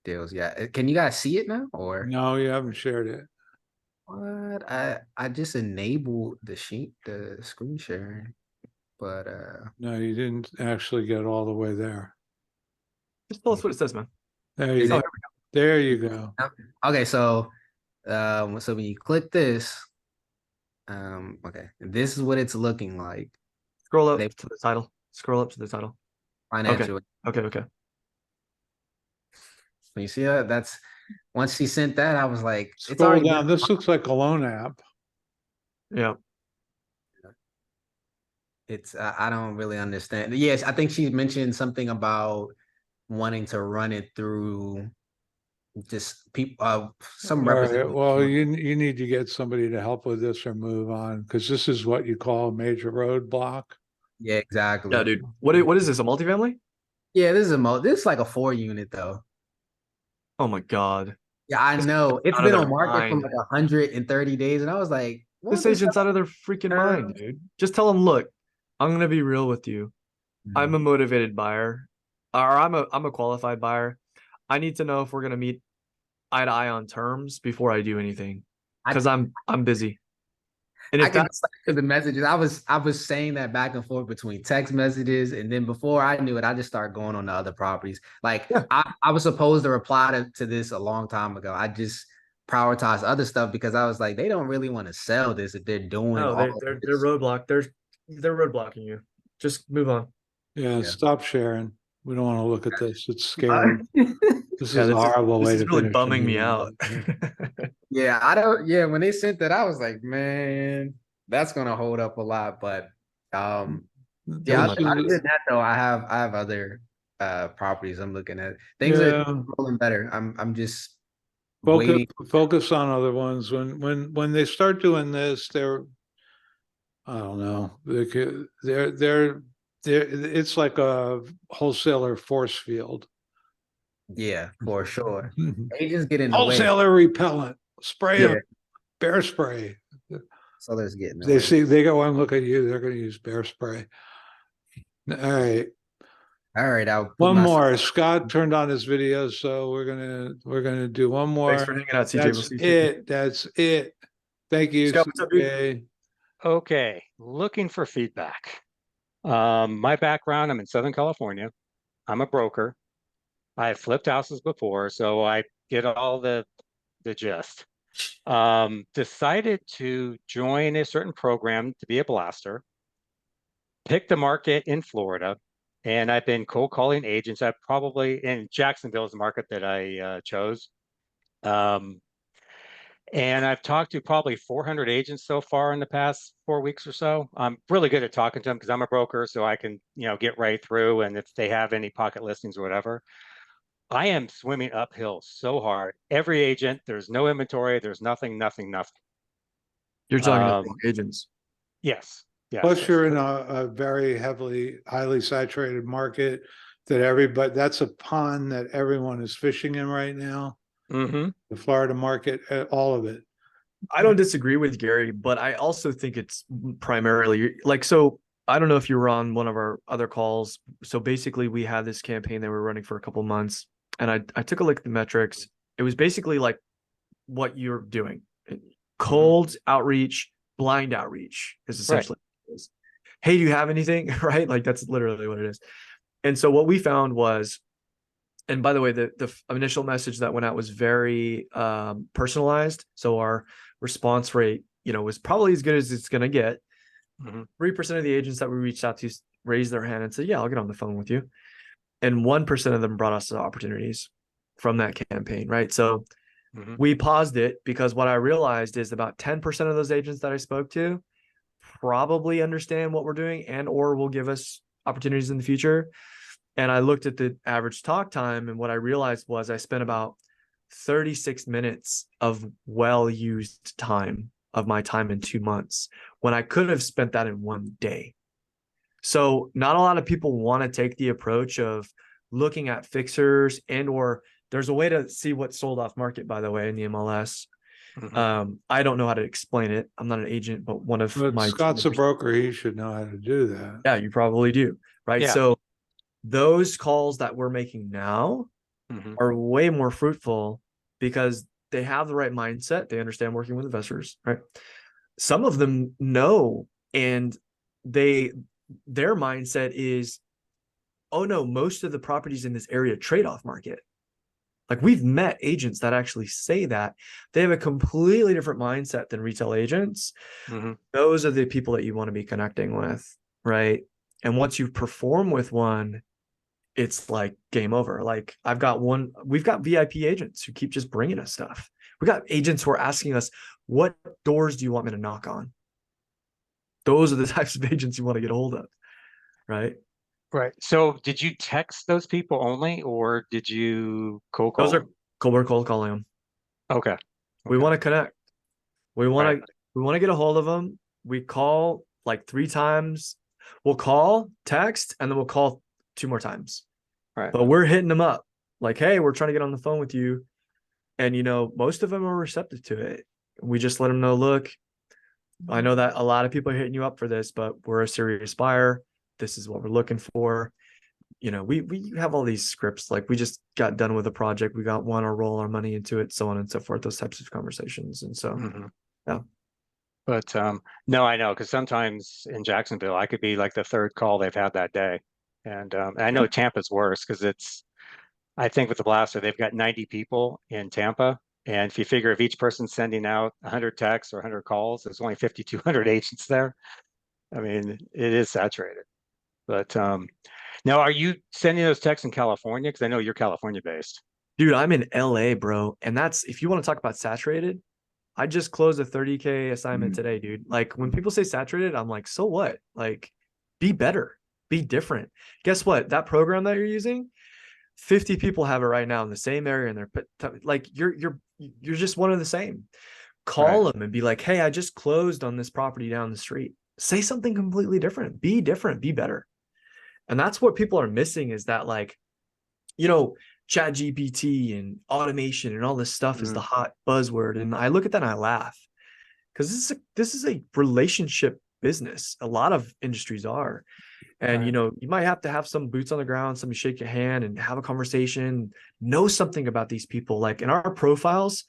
deals yet. Can you guys see it now or No, you haven't shared it. What? I just enabled the screen sharing, but No, you didn't actually get all the way there. Just tell us what it says, man. There you Is go. it- There you go. okay, so when you click this, okay, this is what it's looking like. Scroll up They to the title. Scroll up to the title. financial. Okay. When you see that, that's once she sent that, I was like, it's Scroll already down. been- This looks like a loan app. Yeah. It's I don't really understand. Yes, I think she mentioned something about wanting to run it through just people some All right, representative. well, you need to get somebody to help with this or move on, because this is what you call a major roadblock. Yeah, exactly. Yeah, dude. What is this? A multifamily? Yeah, this is like a 4 unit though. Oh my god. Yeah, I This know. It's out of been their on market for mind. like 130 days, and I was like, This what is agent's out of their freaking mind, terms? dude. Just tell them, look, I'm gonna be real with you. I'm a motivated buyer, or I'm a qualified buyer. I need to know if we're gonna meet eye to eye on terms before I do anything, because I'm busy. And I if can that's to the messages. I was saying that back and forth between text messages, and then before I knew it, I just started going on to other properties. Like Yeah. I was supposed to reply to this a long time ago. I just prioritized other stuff because I was like, they don't really want to sell this if they're doing no, all of they're this. roadblock. They're roadblocking you. Just move on. Yeah, Yeah. stop sharing. We don't want to look at this. It's scary. This Yeah, is a horrible this way is to really finish a bumming me meeting. out. Yeah, I don't. Yeah, when they sent that, I was like, man, that's gonna hold up a lot. But yeah, This other is- than that though, I have other properties I'm looking at. Things are Yeah. rolling better. I'm just waiting. Focus on other ones. When they start doing this, I don't know. They're it's like a wholesaler force field. Yeah, for sure. Agents get in the way. Wholesaler repellent, spray Yeah. them, bear spray. Sellers get in the They way. see, they go and look at you, they're gonna use bear spray. All right, All right, I'll put one my- more. Scott turned on his video, so we're gonna do one more. Thanks for hanging out, CJ. We'll That's see you soon. That's it. Thank you. Scott, what's up, dude? CJ. Okay, looking for feedback. My background, I'm in Southern California. I'm a broker. I've flipped houses before, so I get all the gist. Decided to join a certain program to be a blaster. Picked a market in Florida, and I've been cold calling agents. I probably in Jacksonville is the market that I chose. And I've talked to probably 400 agents so far in the past 4 weeks or so. I'm really good at talking to them because I'm a broker, so I can, get right through. And if they have any pocket listings or whatever, I am swimming uphill so hard. Every agent, there's no inventory, there's nothing. You're talking to agents. Yes. Plus yes. you're in a very highly saturated market that's a pond that everyone is fishing in right now. Mm-hmm. The Florida market, all of it. I don't disagree with Gary, but I also think it's primarily like, so I don't know if you were on one of our other calls. So basically we had this campaign that we were running for a couple months, and I took a look at the metrics. It was basically like what you're doing. Cold outreach, blind outreach is essentially what it is. Hey, do you have anything? Right? Like that's literally what it is. And so what we found was, and by the way, the initial message that went out was very personalized. So our response rate, was probably as good as it's going to get. 3% of the agents that we reached out to raised their hand and said, yeah, I'll get on the phone with you. And 1% of them brought us opportunities from that campaign, right? So we paused it because what I realized is about 10% of those agents that I spoke to probably understand what we're doing and or will give us opportunities in the future. And I looked at the average talk time, and what I realized was I spent about 36 minutes of well-used time of my time in 2 months when I could have spent that in 1 day. So not a lot of people want to take the approach of looking at fixers, and or there's a way to see what's sold off market, by the way, in the MLS. I don't know how to explain it. I'm not an agent, but one of my Scott's a broker. He should know how to do that. Yeah, you probably do. Right. Yeah. So those calls that we're making now are way more fruitful because they have the right mindset. They understand working with investors, right? Some of them know, and their mindset is, oh no, most of the properties in this area trade off market. Like, we've met agents that actually say that. They have a completely different mindset than retail agents. Those are the people that you want to be connecting with, right? And once you perform with one, it's like game over. Like, we've got VIP agents who keep just bringing us stuff. We got agents who are asking us, what doors do you want me to knock on? Those are the types of agents you want to get a hold of, right? Right. So did you text those people only, or did you cold call? Those are cold calling them. Okay. We want to connect. We want Right. to get a hold of them. We call like 3 times. We'll call, text, and then we'll call 2 more times. Right. But we're hitting them up like, hey, we're trying to get on the phone with you. And, most of them are receptive to it. We just let them know, look, I know that a lot of people are hitting you up for this, but we're a serious buyer. This is what we're looking for. We have all these scripts. Like, we just got done with a project. We want to roll our money into it, so on and so forth, those types of conversations. And so, yeah. But no, I know, because sometimes in Jacksonville, I could be like the 3rd call they've had that day. And I know Tampa's worse because I think with the Blaster, they've got 90 people in Tampa. And if you figure if each person's sending out 100 texts or 100 calls, there's only 5,200 agents there. I mean, it is saturated. But now, are you sending those texts in California? Because I know you're California based. Dude, I'm in LA, bro. And that's, if you want to talk about saturated, I just closed a 30K assignment today, dude. Like, when people say saturated, I'm like, so what? Like, be better, be different. Guess what? That program that you're using, 50 people have it right now in the same area, and they're like, you're just one of the same. Call them and be like, hey, I just closed on this property down the street. Say something completely different. Be different, be better. And that's what people are missing, is that, like, Chat GPT and automation and all this stuff is the hot buzzword. And I look at that and I laugh, because this is a relationship business. A lot of industries are. And, you might have to have some boots on the ground, somebody shake your hand and have a conversation, know something about these people. Like, in our profiles,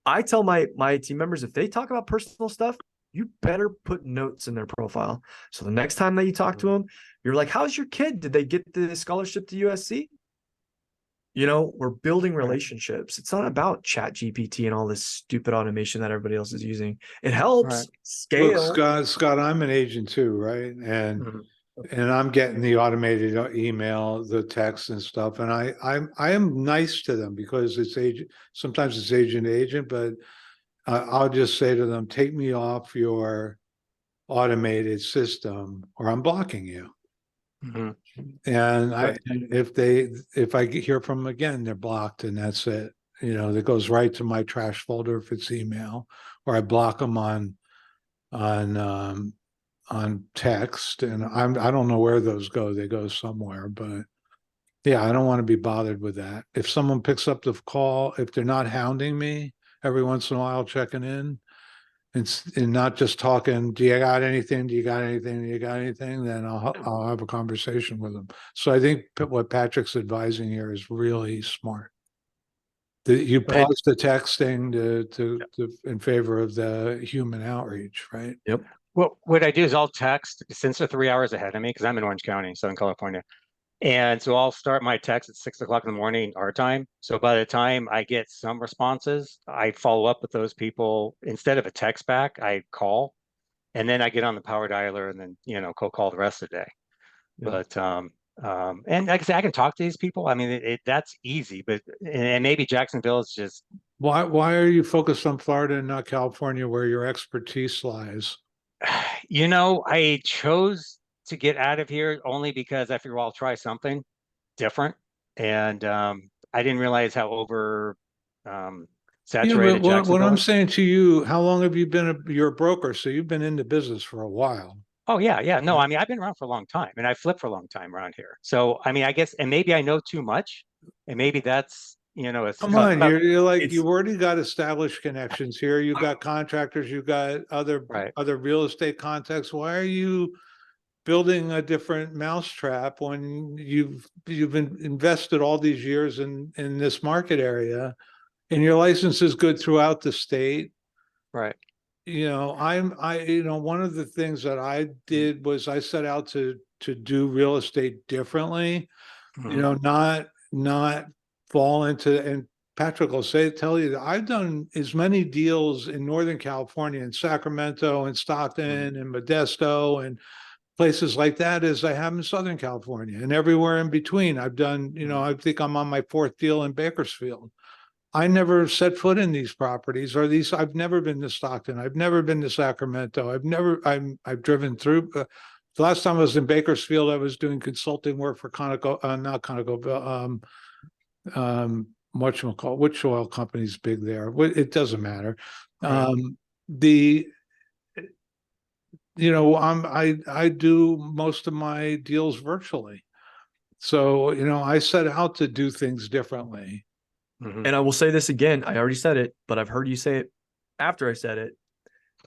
I tell my team members, if they talk about personal stuff, you better put notes in their profile. So the next time that you talk to them, you're like, how's your kid? Did they get the scholarship to USC? We're building relationships. It's not about Chat GPT and all this stupid automation that everybody else is using. It helps scale. Look, Scott, I'm an agent too, right? And I'm getting the automated email, the text and stuff. And I am nice to them, because it's agent. Sometimes it's agent to agent, but I'll just say to them, take me off your automated system, or I'm blocking you. And if I hear from them again, they're blocked, and that's it. That goes right to my trash folder if it's email, or I block them on text, and I don't know where those go. They go somewhere, but yeah, I don't want to be bothered with that. If someone picks up the call, if they're not hounding me every once in a while, checking in, and not just talking, do you got anything? Do you got anything? Do you got anything? Then I'll have a conversation with them. So I think what Patrick's advising here is really smart. That you pause the texting to in favor of the human outreach, right? Yep. Well, what I do is I'll text, since they're 3 hours ahead of me, because I'm in Orange County, Southern California. And so I'll start my text at 6 o'clock in the morning, our time. So by the time I get some responses, I follow up with those people. Instead of a text back, I call, and then I get on the power dialer, and then, call the rest of the day. Yeah. But, and like I said, I can talk to these people. I mean, that's easy, but, and maybe Jacksonville is just. Why are you focused on Florida and not California, where your expertise lies? I chose to get out of here only because I figured, well, I'll try something different. And I didn't realize how saturated what I'm saying to you, how long have you been you're a broker, so you've been in the business for a while. Oh, yeah. No, I mean, I've been around for a long time, and I flipped for a long time around here. So, I mean, I guess, and maybe I know too much, and maybe that's, come on, you're like, you've already got established connections here. You've got contractors, you've got other real estate contacts. Why are you building a different mousetrap when you've invested all these years in this market area? and your license is good throughout the state, Right. you know, one of the things that I did was I set out to do real estate differently, you know, not fall into, and Patrick will tell you that I've done as many deals in Northern California, in Sacramento and Stockton and Modesto and places like that as I have in Southern California, and everywhere in between. I've done, you know, I think I'm on my 4th deal in Bakersfield. I never set foot in these properties, or these, I've never been to Stockton. I've never been to Sacramento. I've driven through. The last time I was in Bakersfield, I was doing consulting work for Conoco, not Conoco, whatchamacallit, which oil company's big there? It doesn't matter. Right. You know, I do most of my deals virtually. So, you know, I set out to do things differently. And I will say this again. I already said it, but I've heard you say it after I said it.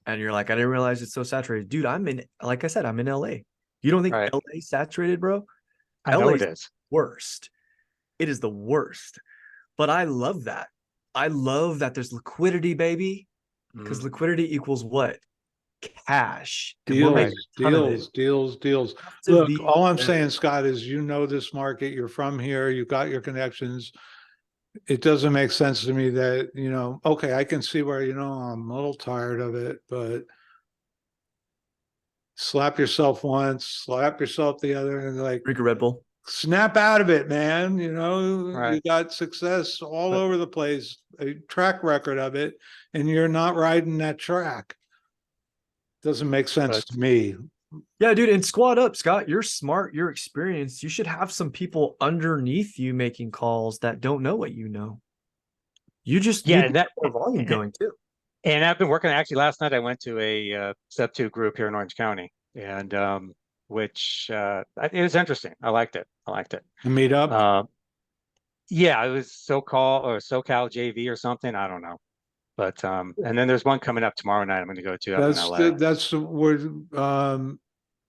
And you're like, I didn't realize it's so saturated. Dude, like I said, I'm in LA. You don't think Right. LA saturated, bro? I know it is. Worst. It is the worst. But I love that. I love that there's liquidity, baby. Because liquidity equals what? Cash. And we're making a ton of it. Deals. To Look, be all I'm fair. saying, Scott, is you know this market, you're from here, you've got your connections. It doesn't make sense to me that, you know, okay, I can see where, you know, I'm a little tired of it, but slap yourself once, slap yourself the other, and like, Drink a Red Bull. snap out of it, man. You know, you Right. got success all But- over the place, a track record of it, and you're not riding that track. Doesn't make sense But- to me. Yeah, dude, and squad up, Scott. You're smart, you're experienced. You should have some people underneath you making calls that don't know what you know. You just Yeah, need and that more volume going too. and I've been working actually last night I went to a step 2 group here in Orange County, and which it was interesting. I liked it. A meetup. Yeah, it was SoCal JV or something. I don't know. But and then there's one coming up tomorrow night I'm going to go to up in LA. That's where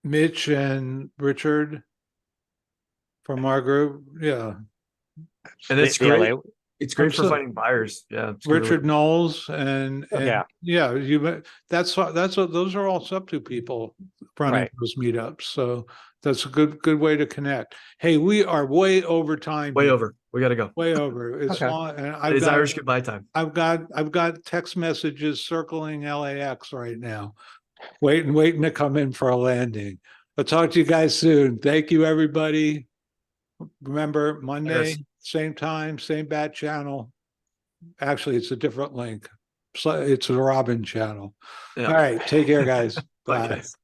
Mitch and Richard from our group. Yeah. And it's The great. LA It's great for so- finding buyers. Yeah. it's good to Richard look- Knowles and Yeah. that's what those are all sub 2 people running Right. those meetups. So that's a good way to connect. Hey, we are way over time. Way here. over. We gotta go. Way over. It's Okay. long, and It's Irish goodbye time. I've got text messages circling LAX right now, waiting to come in for a landing. I'll talk to you guys soon. Thank you, everybody. Remember, Monday, Yes. same time, same bat channel. Actually, it's a different link. So it's the Robin channel. Yeah. All right, take care, guys. Bye, Bye. guys.